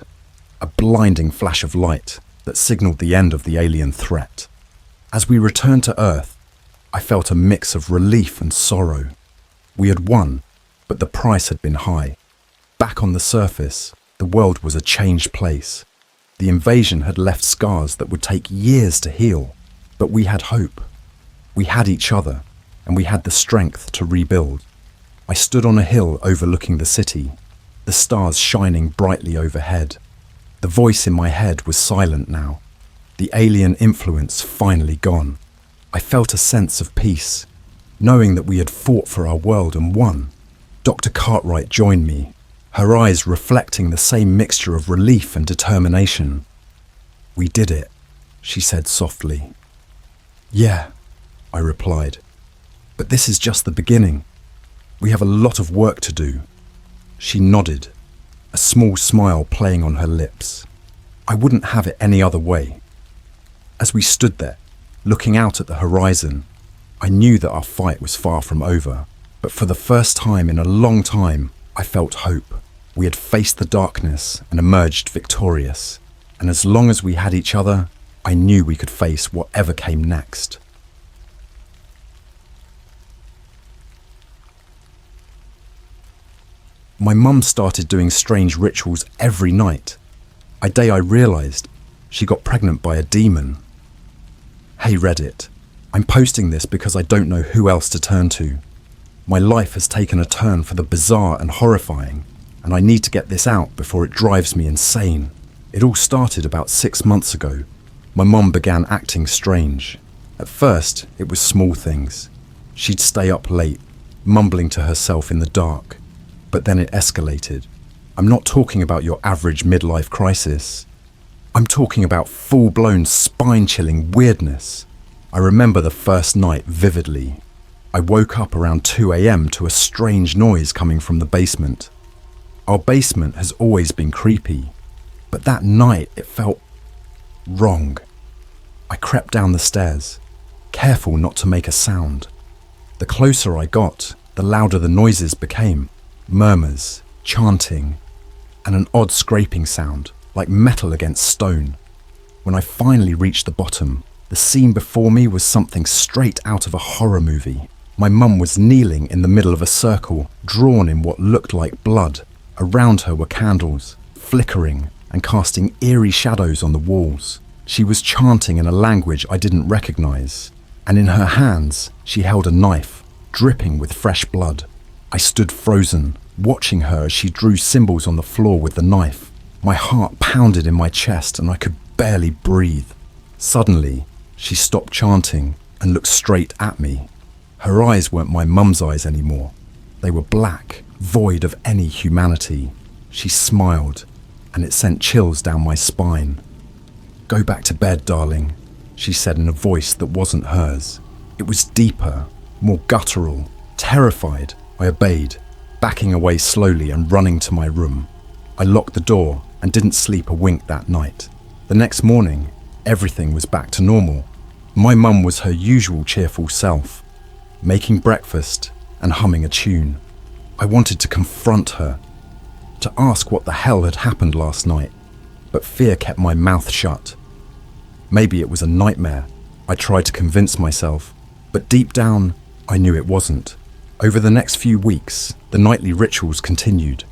A blinding flash of light that signaled the end of the alien threat. As we returned to Earth, I felt a mix of relief and sorrow. We had won, but the price had been high. Back on the surface, the world was a changed place. The invasion had left scars that would take years to heal, but we had hope. We had each other, and we had the strength to rebuild. I stood on a hill overlooking the city, the stars shining brightly overhead. The voice in my head was silent now, the alien influence finally gone. I felt a sense of peace, knowing that we had fought for our world and won. Dr. Cartwright joined me, her eyes reflecting the same mixture of relief and determination. "We did it," she said softly. "Yeah," I replied, "but this is just the beginning. We have a lot of work to do." She nodded, a small smile playing on her lips. I wouldn't have it any other way. As we stood there, looking out at the horizon, I knew that our fight was far from over, but for the first time in a long time, I felt hope. We had faced the darkness and emerged victorious, and as long as we had each other, I knew we could face whatever came next. My mum started doing strange rituals every night. A day I realised she got pregnant by a demon. Hey Reddit, I'm posting this because I don't know who else to turn to. My life has taken a turn for the bizarre and horrifying, and I need to get this out before it drives me insane. It all started about 6 months ago. My mum began acting strange. At first, it was small things. She'd stay up late, mumbling to herself in the dark. But then it escalated. I'm not talking about your average midlife crisis. I'm talking about full-blown, spine-chilling weirdness. I remember the first night vividly. I woke up around 2 a.m. to a strange noise coming from the basement. Our basement has always been creepy, but that night it felt wrong. I crept down the stairs, careful not to make a sound. The closer I got, the louder the noises became. Murmurs, chanting, and an odd scraping sound, like metal against stone. When I finally reached the bottom, the scene before me was something straight out of a horror movie. My mum was kneeling in the middle of a circle, drawn in what looked like blood. Around her were candles, flickering and casting eerie shadows on the walls. She was chanting in a language I didn't recognize, and in her hands she held a knife, dripping with fresh blood. I stood frozen, watching her as she drew symbols on the floor with the knife. My heart pounded in my chest and I could barely breathe. Suddenly, she stopped chanting and looked straight at me. Her eyes weren't my mum's eyes anymore. They were black, void of any humanity. She smiled, and it sent chills down my spine. "Go back to bed, darling," she said in a voice that wasn't hers. It was deeper, more guttural. Terrified, I obeyed, backing away slowly and running to my room. I locked the door and didn't sleep a wink that night. The next morning, everything was back to normal. My mum was her usual cheerful self, making breakfast and humming a tune. I wanted to confront her, to ask what the hell had happened last night, but fear kept my mouth shut. Maybe it was a nightmare, I tried to convince myself, but deep down, I knew it wasn't. Over the next few weeks, the nightly rituals continued.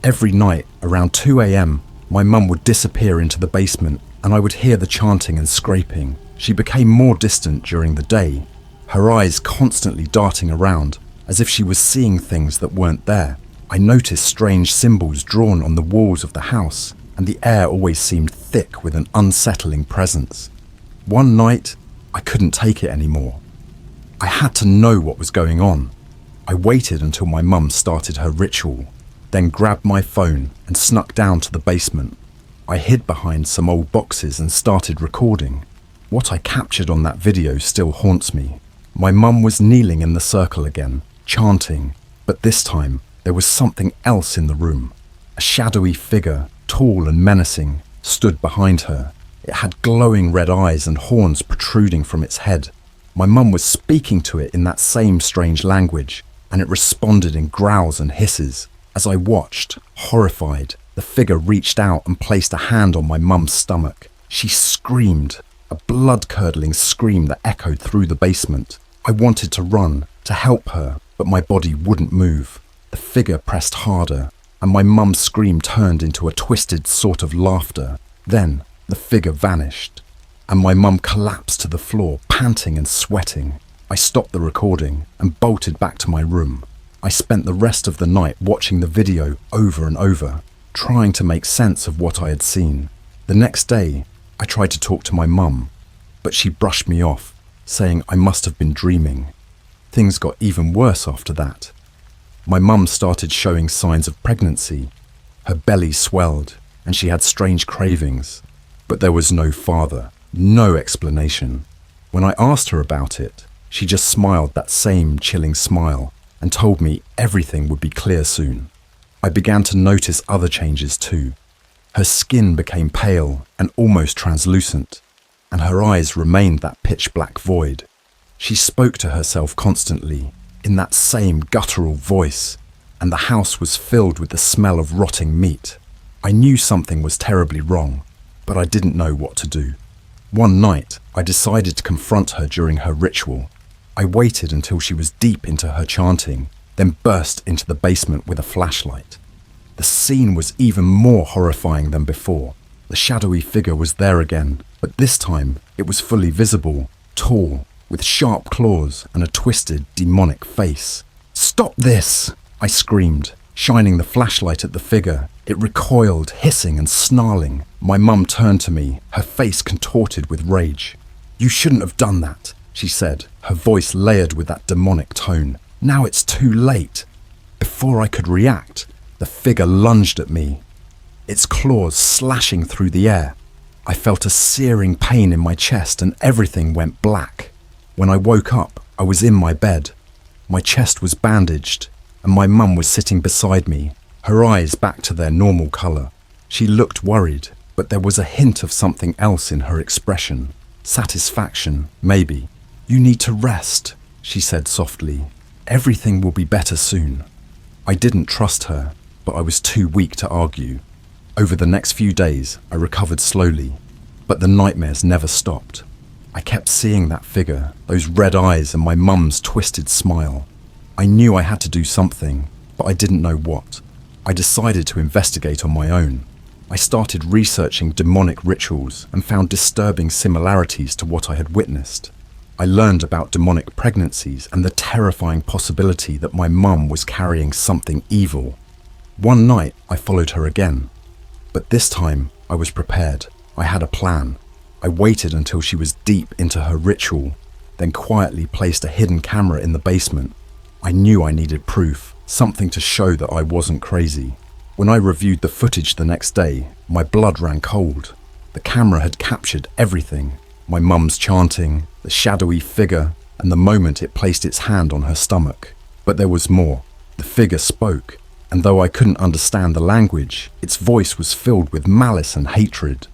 Every night, around 2 a.m, my mum would disappear into the basement and I would hear the chanting and scraping. She became more distant during the day, her eyes constantly darting around, as if she was seeing things that weren't there. I noticed strange symbols drawn on the walls of the house, and the air always seemed thick with an unsettling presence. One night, I couldn't take it anymore. I had to know what was going on. I waited until my mum started her ritual, then grabbed my phone and snuck down to the basement. I hid behind some old boxes and started recording. What I captured on that video still haunts me. My mum was kneeling in the circle again, chanting, but this time there was something else in the room. A shadowy figure, tall and menacing, stood behind her. It had glowing red eyes and horns protruding from its head. My mum was speaking to it in that same strange language, and it responded in growls and hisses. As I watched, horrified, the figure reached out and placed a hand on my mum's stomach. She screamed, a blood-curdling scream that echoed through the basement. I wanted to run, to help her, but my body wouldn't move. The figure pressed harder, and my mum's scream turned into a twisted sort of laughter. Then, the figure vanished, and my mum collapsed to the floor, panting and sweating. I stopped the recording and bolted back to my room. I spent the rest of the night watching the video over and over, trying to make sense of what I had seen. The next day, I tried to talk to my mum, but she brushed me off, saying I must have been dreaming. Things got even worse after that. My mum started showing signs of pregnancy. Her belly swelled, and she had strange cravings. But there was no father, no explanation. When I asked her about it, she just smiled that same chilling smile and told me everything would be clear soon. I began to notice other changes too. Her skin became pale and almost translucent, and her eyes remained that pitch-black void. She spoke to herself constantly, in that same guttural voice, and the house was filled with the smell of rotting meat. I knew something was terribly wrong, but I didn't know what to do. One night, I decided to confront her during her ritual. I waited until she was deep into her chanting, then burst into the basement with a flashlight. The scene was even more horrifying than before. The shadowy figure was there again, but this time it was fully visible, tall, with sharp claws and a twisted, demonic face. "Stop this!" I screamed, shining the flashlight at the figure. It recoiled, hissing and snarling. My mum turned to me, her face contorted with rage. "You shouldn't have done that," she said, her voice layered with that demonic tone. "Now it's too late." Before I could react, the figure lunged at me, its claws slashing through the air. I felt a searing pain in my chest and everything went black. When I woke up, I was in my bed. My chest was bandaged, and my mum was sitting beside me, her eyes back to their normal colour. She looked worried, but there was a hint of something else in her expression. Satisfaction, maybe. "You need to rest," she said softly. "Everything will be better soon." I didn't trust her, but I was too weak to argue. Over the next few days, I recovered slowly, but the nightmares never stopped. I kept seeing that figure, those red eyes and my mum's twisted smile. I knew I had to do something, but I didn't know what. I decided to investigate on my own. I started researching demonic rituals and found disturbing similarities to what I had witnessed. I learned about demonic pregnancies and the terrifying possibility that my mum was carrying something evil. One night, I followed her again, but this time I was prepared. I had a plan. I waited until she was deep into her ritual, then quietly placed a hidden camera in the basement. I knew I needed proof, something to show that I wasn't crazy. When I reviewed the footage the next day, my blood ran cold. The camera had captured everything. My mum's chanting, the shadowy figure, and the moment it placed its hand on her stomach. But there was more. The figure spoke, and though I couldn't understand the language, its voice was filled with malice and hatred.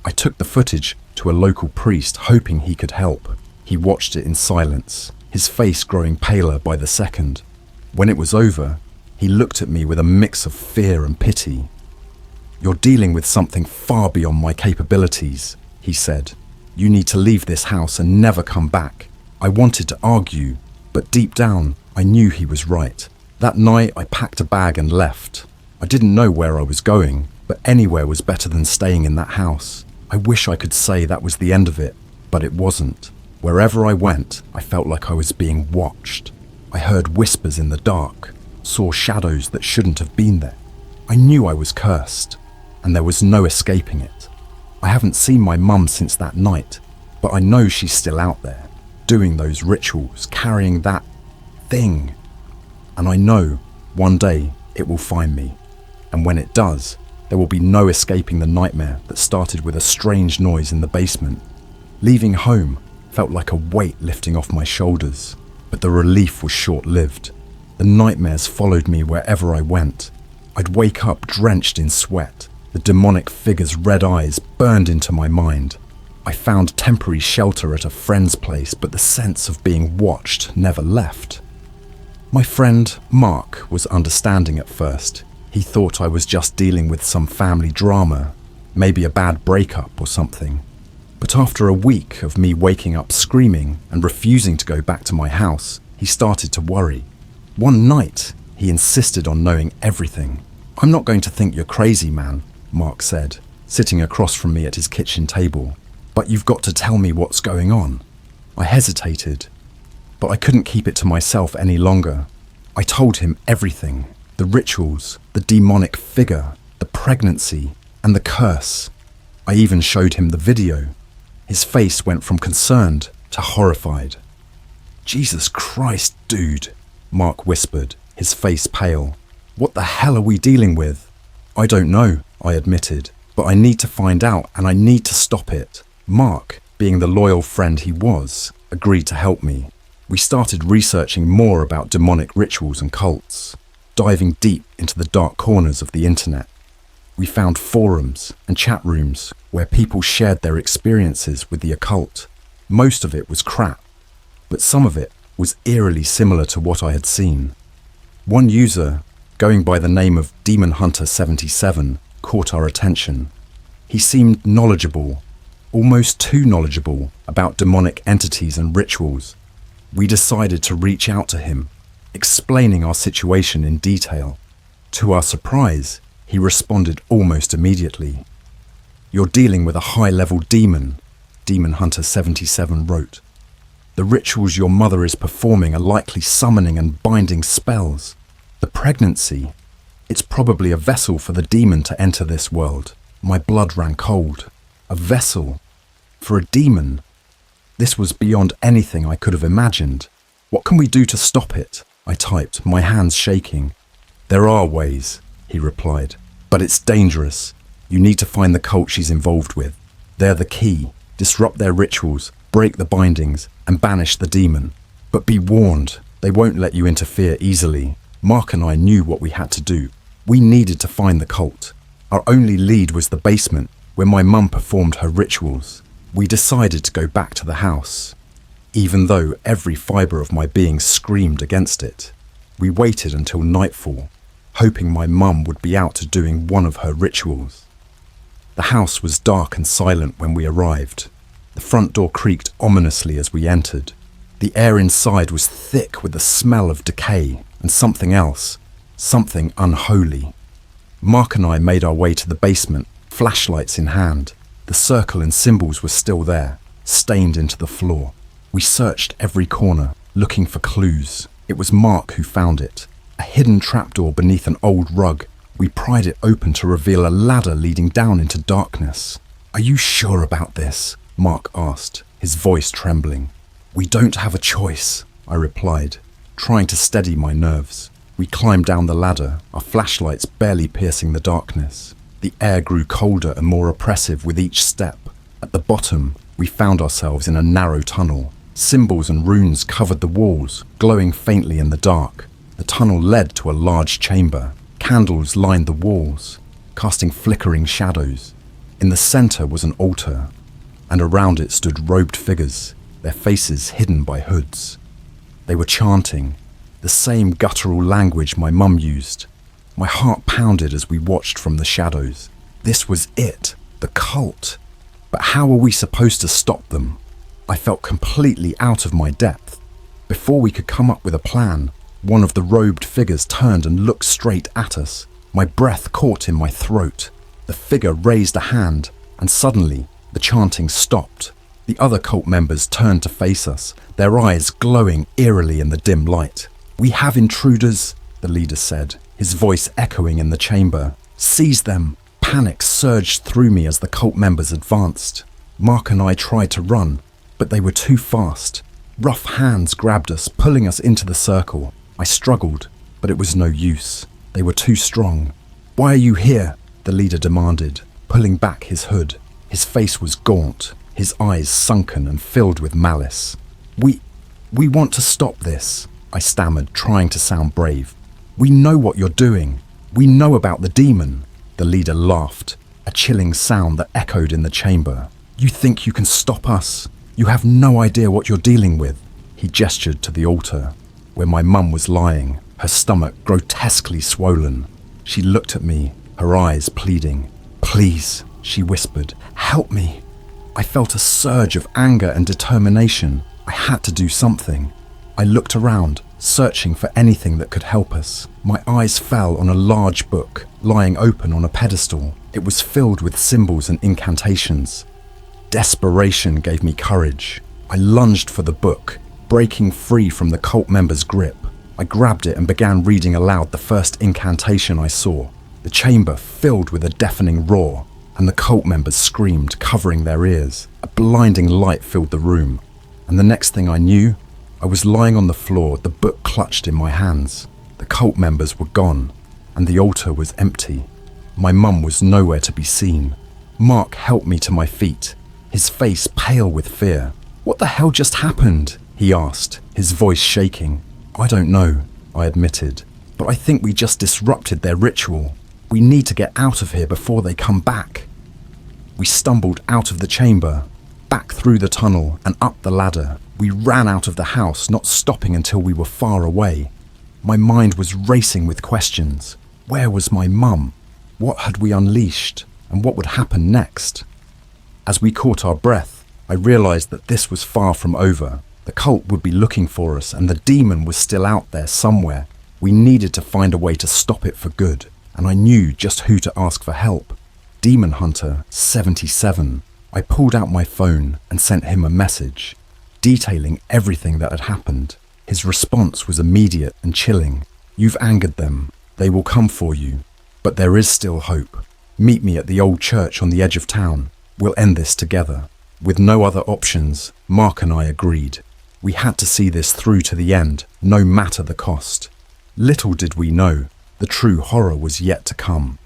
I took the footage to a local priest, hoping he could help. He watched it in silence, his face growing paler by the second. When it was over, he looked at me with a mix of fear and pity. "You're dealing with something far beyond my capabilities," he said. "You need to leave this house and never come back." I wanted to argue, but deep down, I knew he was right. That night, I packed a bag and left. I didn't know where I was going, but anywhere was better than staying in that house. I wish I could say that was the end of it, but it wasn't. Wherever I went, I felt like I was being watched. I heard whispers in the dark, saw shadows that shouldn't have been there. I knew I was cursed, and there was no escaping it. I haven't seen my mum since that night, but I know she's still out there, doing those rituals, carrying that thing. and I know one day it will find me. And when it does, there will be no escaping the nightmare that started with a strange noise in the basement. Leaving home felt like a weight lifting off my shoulders, but the relief was short-lived. The nightmares followed me wherever I went. I'd wake up drenched in sweat. The demonic figure's red eyes burned into my mind. I found temporary shelter at a friend's place, but the sense of being watched never left. My friend Mark was understanding at first. He thought I was just dealing with some family drama, maybe a bad breakup or something. But after a week of me waking up screaming and refusing to go back to my house, he started to worry. One night, he insisted on knowing everything. "I'm not going to think you're crazy, man," Mark said, sitting across from me at his kitchen table. "But you've got to tell me what's going on." I hesitated, but I couldn't keep it to myself any longer. I told him everything: the rituals, the demonic figure, the pregnancy, and the curse. I even showed him the video. His face went from concerned to horrified. "Jesus Christ, dude," Mark whispered, his face pale. "What the hell are we dealing with?" "I don't know," I admitted, "but I need to find out and I need to stop it." Mark, being the loyal friend he was, agreed to help me. We started researching more about demonic rituals and cults, diving deep into the dark corners of the internet. We found forums and chat rooms where people shared their experiences with the occult. Most of it was crap, but some of it was eerily similar to what I had seen. One user, going by the name of Demon Hunter 77, caught our attention. He seemed knowledgeable, almost too knowledgeable, about demonic entities and rituals. We decided to reach out to him, explaining our situation in detail. To our surprise, he responded almost immediately. "You're dealing with a high-level demon," Demon Hunter 77 wrote. "The rituals your mother is performing are likely summoning and binding spells. The pregnancy, it's probably a vessel for the demon to enter this world." My blood ran cold. A vessel? For a demon? This was beyond anything I could have imagined. "What can we do to stop it?" I typed, my hands shaking. "There are ways," he replied, "but it's dangerous. You need to find the cult she's involved with. They're the key. Disrupt their rituals, break the bindings, and banish the demon. But be warned, they won't let you interfere easily." Mark and I knew what we had to do. We needed to find the cult. Our only lead was the basement, where my mum performed her rituals. We decided to go back to the house, even though every fibre of my being screamed against it. We waited until nightfall, hoping my mum would be out doing one of her rituals. The house was dark and silent when we arrived. The front door creaked ominously as we entered. The air inside was thick with the smell of decay and something else, something unholy. Mark and I made our way to the basement, flashlights in hand. The circle and symbols were still there, stained into the floor. We searched every corner, looking for clues. It was Mark who found it, a hidden trapdoor beneath an old rug. We pried it open to reveal a ladder leading down into darkness. "Are you sure about this?" Mark asked, his voice trembling. "We don't have a choice," I replied, trying to steady my nerves. We climbed down the ladder, our flashlights barely piercing the darkness. The air grew colder and more oppressive with each step. At the bottom, we found ourselves in a narrow tunnel. Symbols and runes covered the walls, glowing faintly in the dark. The tunnel led to a large chamber. Candles lined the walls, casting flickering shadows. In the center was an altar, and around it stood robed figures, their faces hidden by hoods. They were chanting, the same guttural language my mum used. My heart pounded as we watched from the shadows. This was it, the cult. But how were we supposed to stop them? I felt completely out of my depth. Before we could come up with a plan, one of the robed figures turned and looked straight at us. My breath caught in my throat. The figure raised a hand, and suddenly the chanting stopped. The other cult members turned to face us, their eyes glowing eerily in the dim light. "We have intruders," the leader said, his voice echoing in the chamber. "Seize them!" Panic surged through me as the cult members advanced. Mark and I tried to run, but they were too fast. Rough hands grabbed us, pulling us into the circle. I struggled, but it was no use. They were too strong. "Why are you here?" the leader demanded, pulling back his hood. His face was gaunt, his eyes sunken and filled with malice. We want to stop this," I stammered, trying to sound brave. "We know what you're doing. We know about the demon." The leader laughed, a chilling sound that echoed in the chamber. "You think you can stop us? You have no idea what you're dealing with." He gestured to the altar, where my mum was lying, her stomach grotesquely swollen. She looked at me, her eyes pleading. "Please," she whispered, "help me." I felt a surge of anger and determination. I had to do something. I looked around, searching for anything that could help us. My eyes fell on a large book, lying open on a pedestal. It was filled with symbols and incantations. Desperation gave me courage. I lunged for the book, breaking free from the cult member's grip. I grabbed it and began reading aloud the first incantation I saw. The chamber filled with a deafening roar, and the cult members screamed, covering their ears. A blinding light filled the room, and the next thing I knew, I was lying on the floor, the book clutched in my hands. The cult members were gone, and the altar was empty. My mum was nowhere to be seen. Mark helped me to my feet, his face pale with fear. "What the hell just happened?" he asked, his voice shaking. "I don't know," I admitted, "but I think we just disrupted their ritual. We need to get out of here before they come back." We stumbled out of the chamber, back through the tunnel and up the ladder. We ran out of the house, not stopping until we were far away. My mind was racing with questions. Where was my mum? What had we unleashed? And what would happen next? As we caught our breath, I realized that this was far from over. The cult would be looking for us, and the demon was still out there somewhere. We needed to find a way to stop it for good, and I knew just who to ask for help. Demon Hunter 77. I pulled out my phone and sent him a message, detailing everything that had happened. His response was immediate and chilling. "You've angered them. They will come for you. But there is still hope. Meet me at the old church on the edge of town. We'll end this together." With no other options, Mark and I agreed. We had to see this through to the end, no matter the cost. Little did we know, the true horror was yet to come.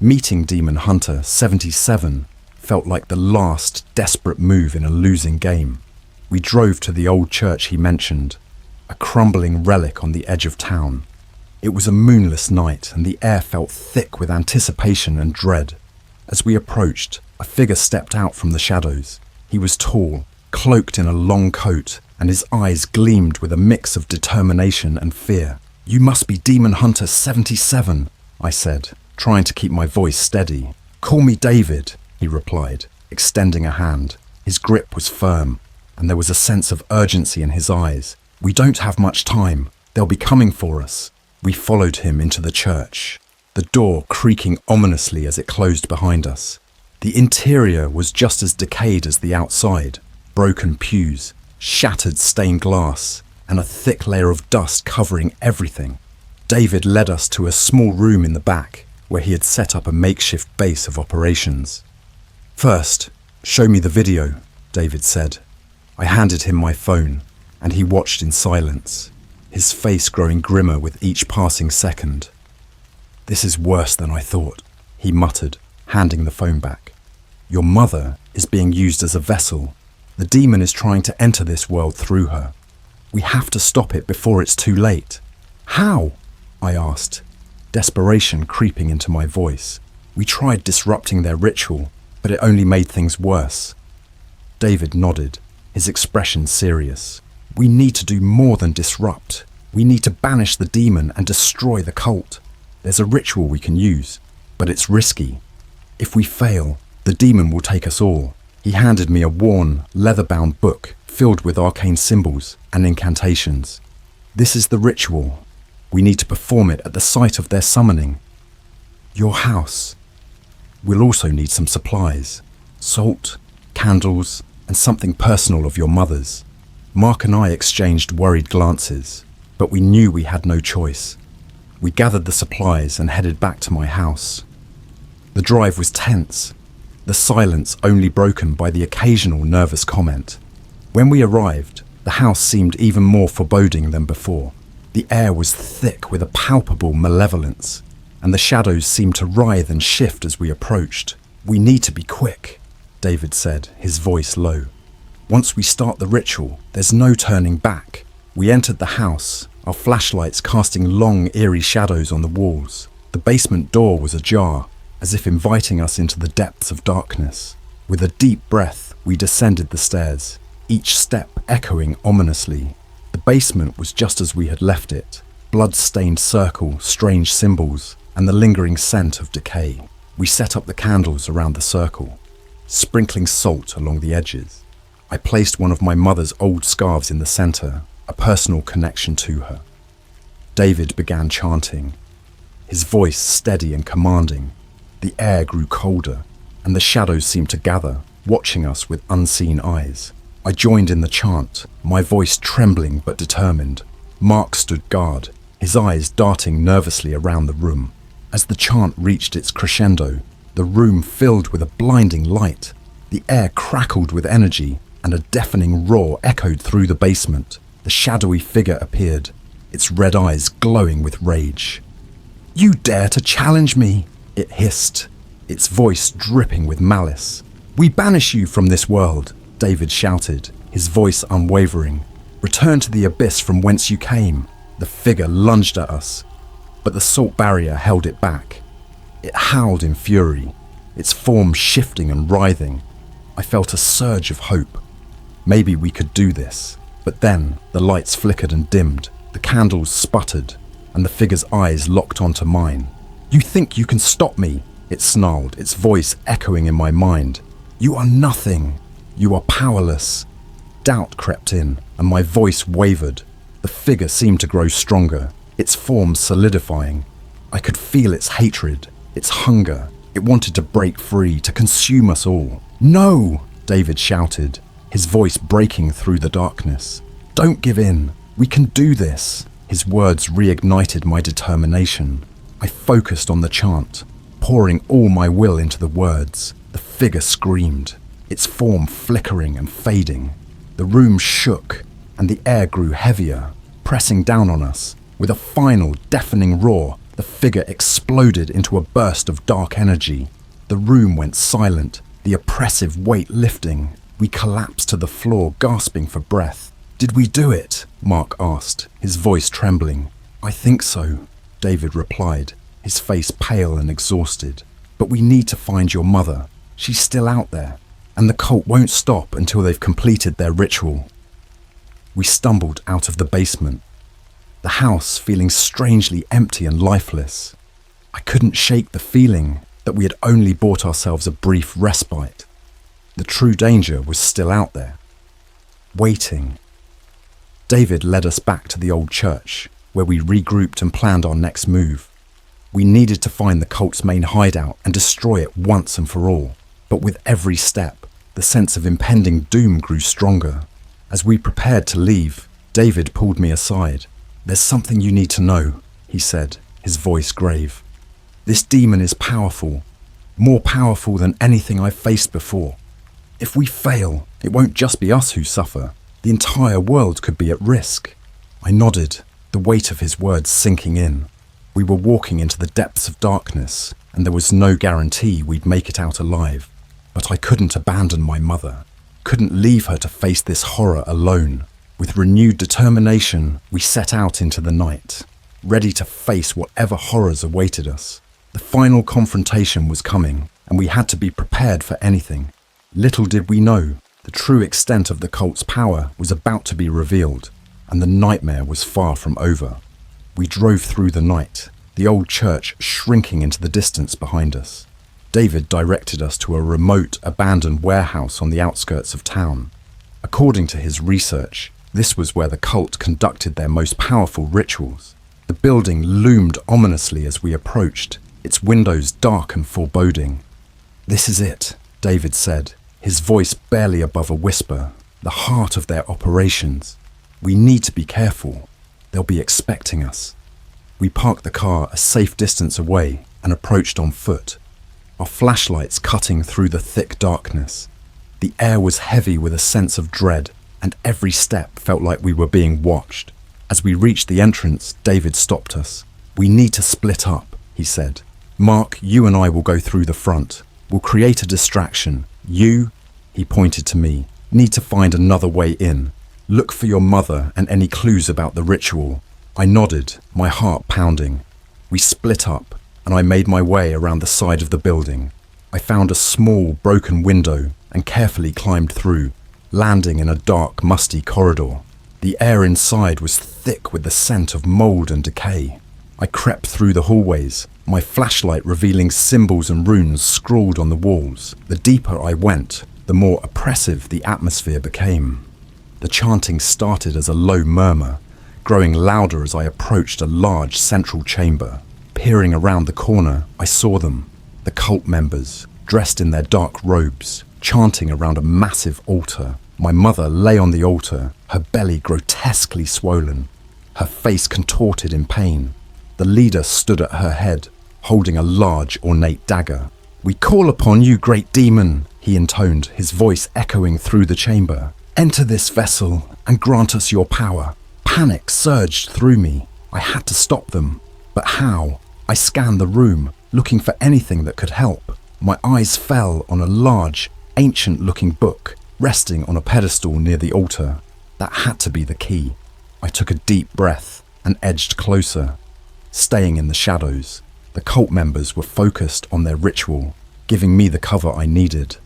Meeting Demon Hunter 77 felt like the last desperate move in a losing game. We drove to the old church he mentioned, a crumbling relic on the edge of town. It was a moonless night and the air felt thick with anticipation and dread. As we approached, a figure stepped out from the shadows. He was tall, cloaked in a long coat, and his eyes gleamed with a mix of determination and fear. "You must be Demon Hunter 77, I said, trying to keep my voice steady. "Call me David," he replied, extending a hand. His grip was firm, and there was a sense of urgency in his eyes. "We don't have much time. They'll be coming for us." We followed him into the church, the door creaking ominously as it closed behind us. The interior was just as decayed as the outside. Broken pews, shattered stained glass, and a thick layer of dust covering everything. David led us to a small room in the back, where he had set up a makeshift base of operations. "First, show me the video," David said. I handed him my phone, and he watched in silence, his face growing grimmer with each passing second. "This is worse than I thought," he muttered, handing the phone back. "Your mother is being used as a vessel. The demon is trying to enter this world through her. We have to stop it before it's too late." "How?" I asked, desperation creeping into my voice. "We tried disrupting their ritual, but it only made things worse." David nodded, his expression serious. "We need to do more than disrupt. We need to banish the demon and destroy the cult. There's a ritual we can use, but it's risky. If we fail, the demon will take us all." He handed me a worn, leather-bound book filled with arcane symbols and incantations. "This is the ritual. We need to perform it at the site of their summoning. Your house. We'll also need some supplies. Salt, candles, and something personal of your mother's." Mark and I exchanged worried glances, but we knew we had no choice. We gathered the supplies and headed back to my house. The drive was tense, the silence only broken by the occasional nervous comment. When we arrived, the house seemed even more foreboding than before. The air was thick with a palpable malevolence, and the shadows seemed to writhe and shift as we approached. "We need to be quick," David said, his voice low. "Once we start the ritual, there's no turning back." We entered the house, our flashlights casting long, eerie shadows on the walls. The basement door was ajar, as if inviting us into the depths of darkness. With a deep breath, we descended the stairs, each step echoing ominously. The basement was just as we had left it, blood-stained circle, strange symbols, and the lingering scent of decay. We set up the candles around the circle, sprinkling salt along the edges. I placed one of my mother's old scarves in the center, a personal connection to her. David began chanting, his voice steady and commanding. The air grew colder, and the shadows seemed to gather, watching us with unseen eyes. I joined in the chant, my voice trembling but determined. Mark stood guard, his eyes darting nervously around the room. As the chant reached its crescendo, the room filled with a blinding light. The air crackled with energy, and a deafening roar echoed through the basement. The shadowy figure appeared, its red eyes glowing with rage. "You dare to challenge me!" it hissed, its voice dripping with malice. "We banish you from this world," David shouted, his voice unwavering. "Return to the abyss from whence you came." The figure lunged at us, but the salt barrier held it back. It howled in fury, its form shifting and writhing. I felt a surge of hope. Maybe we could do this. But then the lights flickered and dimmed, the candles sputtered, and the figure's eyes locked onto mine. "You think you can stop me?" it snarled, its voice echoing in my mind. "You are nothing. You are powerless." Doubt crept in, and my voice wavered. The figure seemed to grow stronger, its form solidifying. I could feel its hatred, its hunger. It wanted to break free, to consume us all. "No!" David shouted, his voice breaking through the darkness. "Don't give in. We can do this." His words reignited my determination. I focused on the chant, pouring all my will into the words. The figure screamed, its form flickering and fading. The room shook, and the air grew heavier, pressing down on us. With a final deafening roar, the figure exploded into a burst of dark energy. The room went silent, the oppressive weight lifting. We collapsed to the floor, gasping for breath. "Did we do it?" Mark asked, his voice trembling. "I think so," David replied, his face pale and exhausted. "But we need to find your mother. She's still out there, and the cult won't stop until they've completed their ritual." We stumbled out of the basement, the house feeling strangely empty and lifeless. I couldn't shake the feeling that we had only bought ourselves a brief respite. The true danger was still out there, waiting. David led us back to the old church, where we regrouped and planned our next move. We needed to find the cult's main hideout and destroy it once and for all. But with every step, the sense of impending doom grew stronger. As we prepared to leave, David pulled me aside. "There's something you need to know," he said, his voice grave. "This demon is powerful, more powerful than anything I've faced before. If we fail, it won't just be us who suffer. The entire world could be at risk." I nodded, the weight of his words sinking in. We were walking into the depths of darkness, and there was no guarantee we'd make it out alive. But I couldn't abandon my mother, couldn't leave her to face this horror alone. With renewed determination, we set out into the night, ready to face whatever horrors awaited us. The final confrontation was coming, and we had to be prepared for anything. Little did we know, the true extent of the cult's power was about to be revealed, and the nightmare was far from over. We drove through the night, the old church shrinking into the distance behind us. David directed us to a remote, abandoned warehouse on the outskirts of town. According to his research, this was where the cult conducted their most powerful rituals. The building loomed ominously as we approached, its windows dark and foreboding. "This is it," David said, his voice barely above a whisper, "the heart of their operations. We need to be careful. They'll be expecting us." We parked the car a safe distance away and approached on foot, our flashlights cutting through the thick darkness. The air was heavy with a sense of dread, and every step felt like we were being watched. As we reached the entrance, David stopped us. "We need to split up," he said. "Mark, you and I will go through the front. We'll create a distraction. You," he pointed to me, "need to find another way in. Look for your mother and any clues about the ritual." I nodded, my heart pounding. We split up, and I made my way around the side of the building. I found a small, broken window and carefully climbed through, landing in a dark, musty corridor. The air inside was thick with the scent of mold and decay. I crept through the hallways, my flashlight revealing symbols and runes scrawled on the walls. The deeper I went, the more oppressive the atmosphere became. The chanting started as a low murmur, growing louder as I approached a large central chamber. Peering around the corner, I saw them, the cult members, dressed in their dark robes, chanting around a massive altar. My mother lay on the altar, her belly grotesquely swollen, her face contorted in pain. The leader stood at her head, holding a large, ornate dagger. "We call upon you, great demon," he intoned, his voice echoing through the chamber. "Enter this vessel and grant us your power." Panic surged through me. I had to stop them. But how? I scanned the room, looking for anything that could help. My eyes fell on a large, ancient-looking book, resting on a pedestal near the altar. That had to be the key. I took a deep breath and edged closer. Staying in the shadows, the cult members were focused on their ritual, giving me the cover I needed.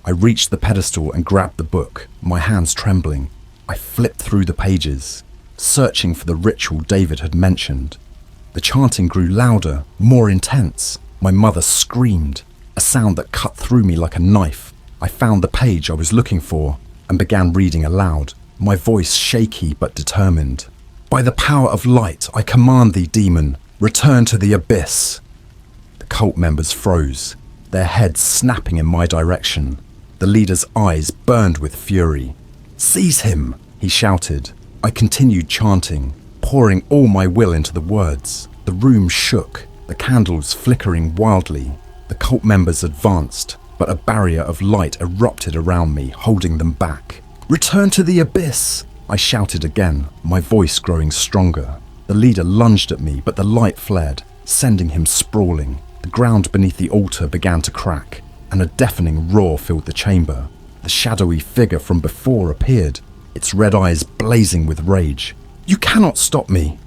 I reached the pedestal and grabbed the book, my hands trembling. I flipped through the pages, searching for the ritual David had mentioned. The chanting grew louder, more intense. My mother screamed, a sound that cut through me like a knife. I found the page I was looking for and began reading aloud, my voice shaky but determined. "By the power of light, I command thee, demon, return to the abyss." The cult members froze, their heads snapping in my direction. The leader's eyes burned with fury. "Seize him," he shouted. I continued chanting, pouring all my will into the words. The room shook, the candles flickering wildly. The cult members advanced, but a barrier of light erupted around me, holding them back. "Return to the abyss," I shouted again, my voice growing stronger. The leader lunged at me, but the light flared, sending him sprawling. The ground beneath the altar began to crack, and a deafening roar filled the chamber. The shadowy figure from before appeared, its red eyes blazing with rage. "You cannot stop me,"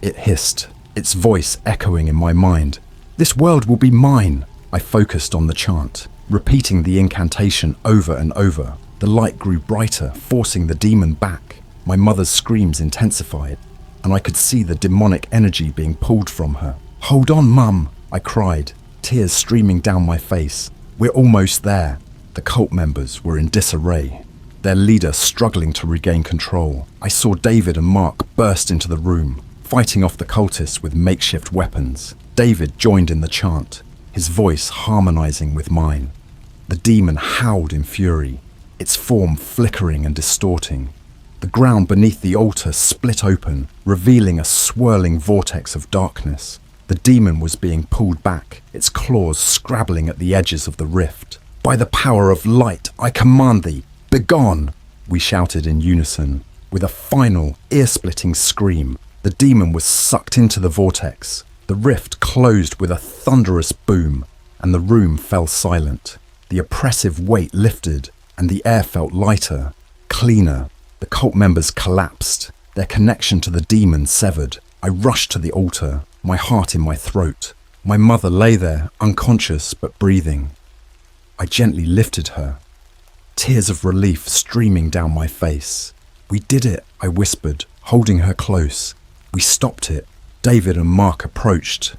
it hissed, its voice echoing in my mind. "This world will be mine." I focused on the chant, repeating the incantation over and over. The light grew brighter, forcing the demon back. My mother's screams intensified, and I could see the demonic energy being pulled from her. "Hold on, Mum," I cried, tears streaming down my face. "We're almost there." The cult members were in disarray, their leader struggling to regain control. I saw David and Mark burst into the room, fighting off the cultists with makeshift weapons. David joined in the chant, his voice harmonizing with mine. The demon howled in fury, its form flickering and distorting. The ground beneath the altar split open, revealing a swirling vortex of darkness. The demon was being pulled back, its claws scrabbling at the edges of the rift. "By the power of light, I command thee, begone!" we shouted in unison. With a final, ear-splitting scream, the demon was sucked into the vortex. The rift closed with a thunderous boom, and the room fell silent. The oppressive weight lifted, and the air felt lighter, cleaner. The cult members collapsed, their connection to the demon severed. I rushed to the altar, my heart in my throat. My mother lay there, unconscious but breathing. I gently lifted her, tears of relief streaming down my face. "We did it," I whispered, holding her close. "We stopped it." David and Mark approached,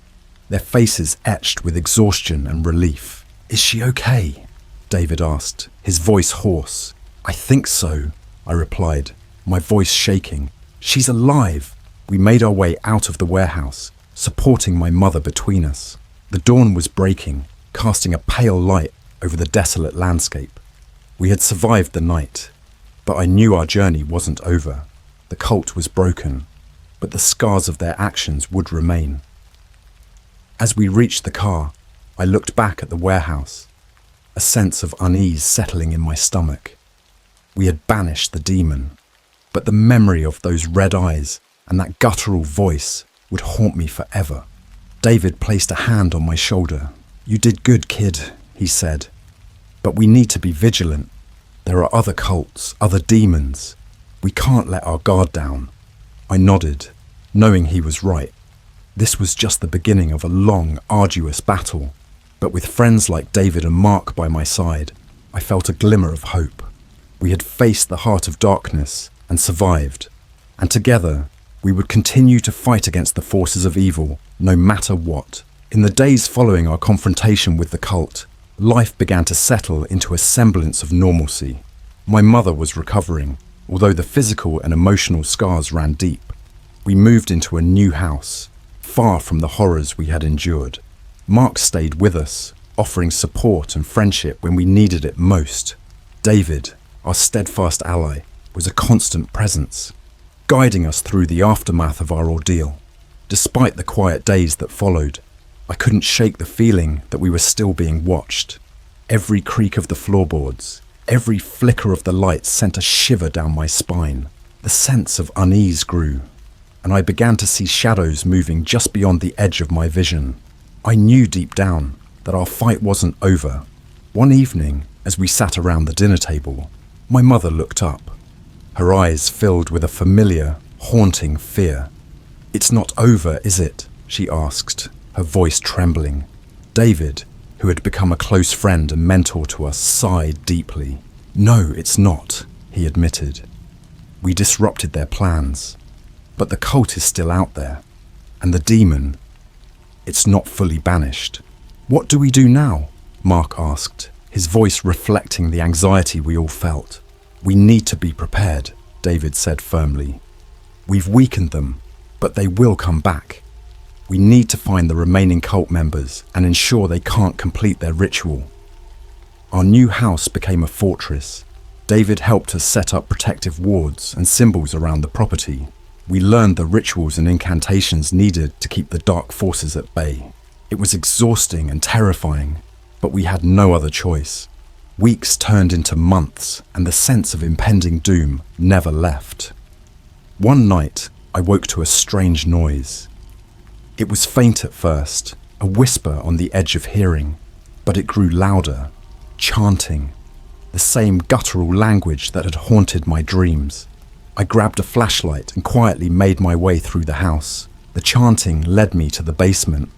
their faces etched with exhaustion and relief. "Is she okay?" David asked, his voice hoarse. "I think so," I replied, my voice shaking. "She's alive." We made our way out of the warehouse, supporting my mother between us. The dawn was breaking, casting a pale light over the desolate landscape. We had survived the night, but I knew our journey wasn't over. The cult was broken, but the scars of their actions would remain. As we reached the car, I looked back at the warehouse, a sense of unease settling in my stomach. We had banished the demon, but the memory of those red eyes and that guttural voice would haunt me forever. David placed a hand on my shoulder. "You did good, kid," he said. "But we need to be vigilant. There are other cults, other demons. We can't let our guard down." I nodded, knowing he was right. This was just the beginning of a long, arduous battle. But with friends like David and Mark by my side, I felt a glimmer of hope. We had faced the heart of darkness and survived. And together, we would continue to fight against the forces of evil, no matter what. In the days following our confrontation with the cult, life began to settle into a semblance of normalcy. My mother was recovering, although the physical and emotional scars ran deep. We moved into a new house, far from the horrors we had endured. Mark stayed with us, offering support and friendship when we needed it most. David, our steadfast ally, was a constant presence, guiding us through the aftermath of our ordeal. Despite the quiet days that followed, I couldn't shake the feeling that we were still being watched. Every creak of the floorboards, every flicker of the lights sent a shiver down my spine. The sense of unease grew, and I began to see shadows moving just beyond the edge of my vision. I knew deep down that our fight wasn't over. One evening, as we sat around the dinner table, my mother looked up, her eyes filled with a familiar, haunting fear. "It's not over, is it?" she asked, her voice trembling. David, who had become a close friend and mentor to us, sighed deeply. "No, it's not," he admitted. "We disrupted their plans. But the cult is still out there, and the demon, it's not fully banished." "What do we do now?" Mark asked, his voice reflecting the anxiety we all felt. "We need to be prepared," David said firmly. "We've weakened them, but they will come back. We need to find the remaining cult members and ensure they can't complete their ritual." Our new house became a fortress. David helped us set up protective wards and symbols around the property. We learned the rituals and incantations needed to keep the dark forces at bay. It was exhausting and terrifying, but we had no other choice. Weeks turned into months, and the sense of impending doom never left. One night, I woke to a strange noise. It was faint at first, a whisper on the edge of hearing, but it grew louder, chanting, the same guttural language that had haunted my dreams. I grabbed a flashlight and quietly made my way through the house. The chanting led me to the basement.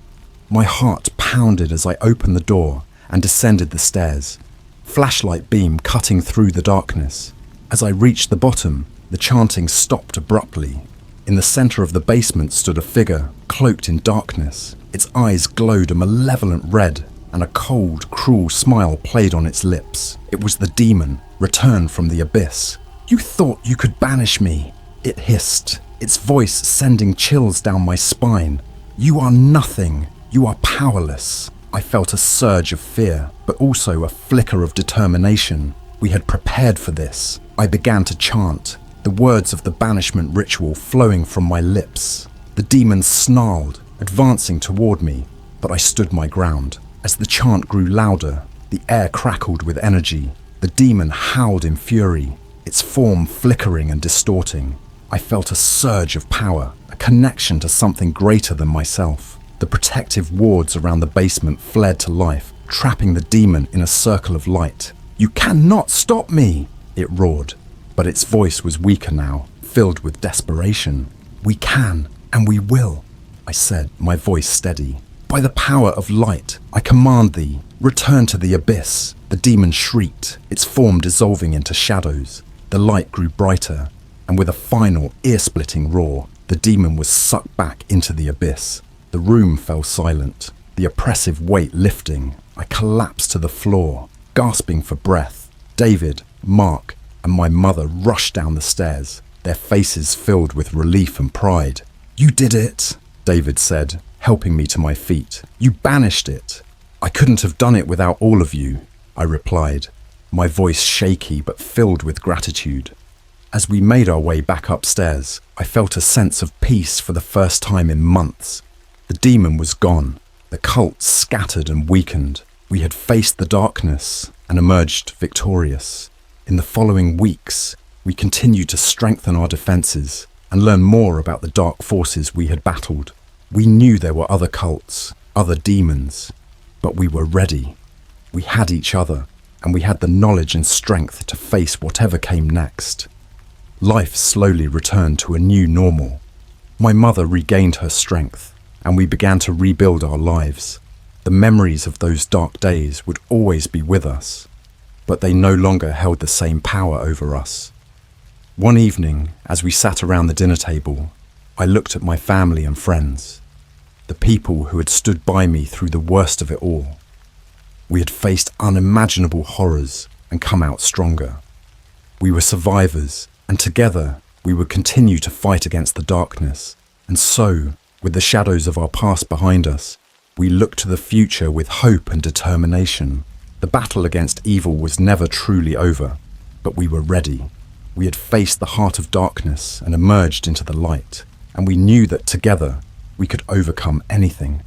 My heart pounded as I opened the door and descended the stairs, flashlight beam cutting through the darkness. As I reached the bottom, the chanting stopped abruptly. In the center of the basement stood a figure, cloaked in darkness. Its eyes glowed a malevolent red, and a cold, cruel smile played on its lips. It was the demon, returned from the abyss. "You thought you could banish me," it hissed, its voice sending chills down my spine. "You are nothing. You are powerless." I felt a surge of fear, but also a flicker of determination. We had prepared for this. I began to chant, the words of the banishment ritual flowing from my lips. The demon snarled, advancing toward me, but I stood my ground. As the chant grew louder, the air crackled with energy. The demon howled in fury, its form flickering and distorting. I felt a surge of power, a connection to something greater than myself. The protective wards around the basement fled to life, trapping the demon in a circle of light. "You cannot stop me!" it roared, but its voice was weaker now, filled with desperation. "We can, and we will," I said, my voice steady. "By the power of light, I command thee, return to the abyss." The demon shrieked, its form dissolving into shadows. The light grew brighter, and with a final, ear-splitting roar, the demon was sucked back into the abyss. The room fell silent, the oppressive weight lifting. I collapsed to the floor, gasping for breath. David, Mark, and my mother rushed down the stairs, their faces filled with relief and pride. "You did it," David said, helping me to my feet. "You banished it." "I couldn't have done it without all of you," I replied, my voice shaky but filled with gratitude. As we made our way back upstairs, I felt a sense of peace for the first time in months. The demon was gone, the cult scattered and weakened. We had faced the darkness and emerged victorious. In the following weeks, we continued to strengthen our defenses, and learn more about the dark forces we had battled. We knew there were other cults, other demons, but we were ready. We had each other, and we had the knowledge and strength to face whatever came next. Life slowly returned to a new normal. My mother regained her strength, and we began to rebuild our lives. The memories of those dark days would always be with us, but they no longer held the same power over us. One evening, as we sat around the dinner table, I looked at my family and friends, the people who had stood by me through the worst of it all. We had faced unimaginable horrors and come out stronger. We were survivors, and together we would continue to fight against the darkness. And so, with the shadows of our past behind us, we looked to the future with hope and determination. The battle against evil was never truly over, but we were ready. We had faced the heart of darkness and emerged into the light, and we knew that together we could overcome anything.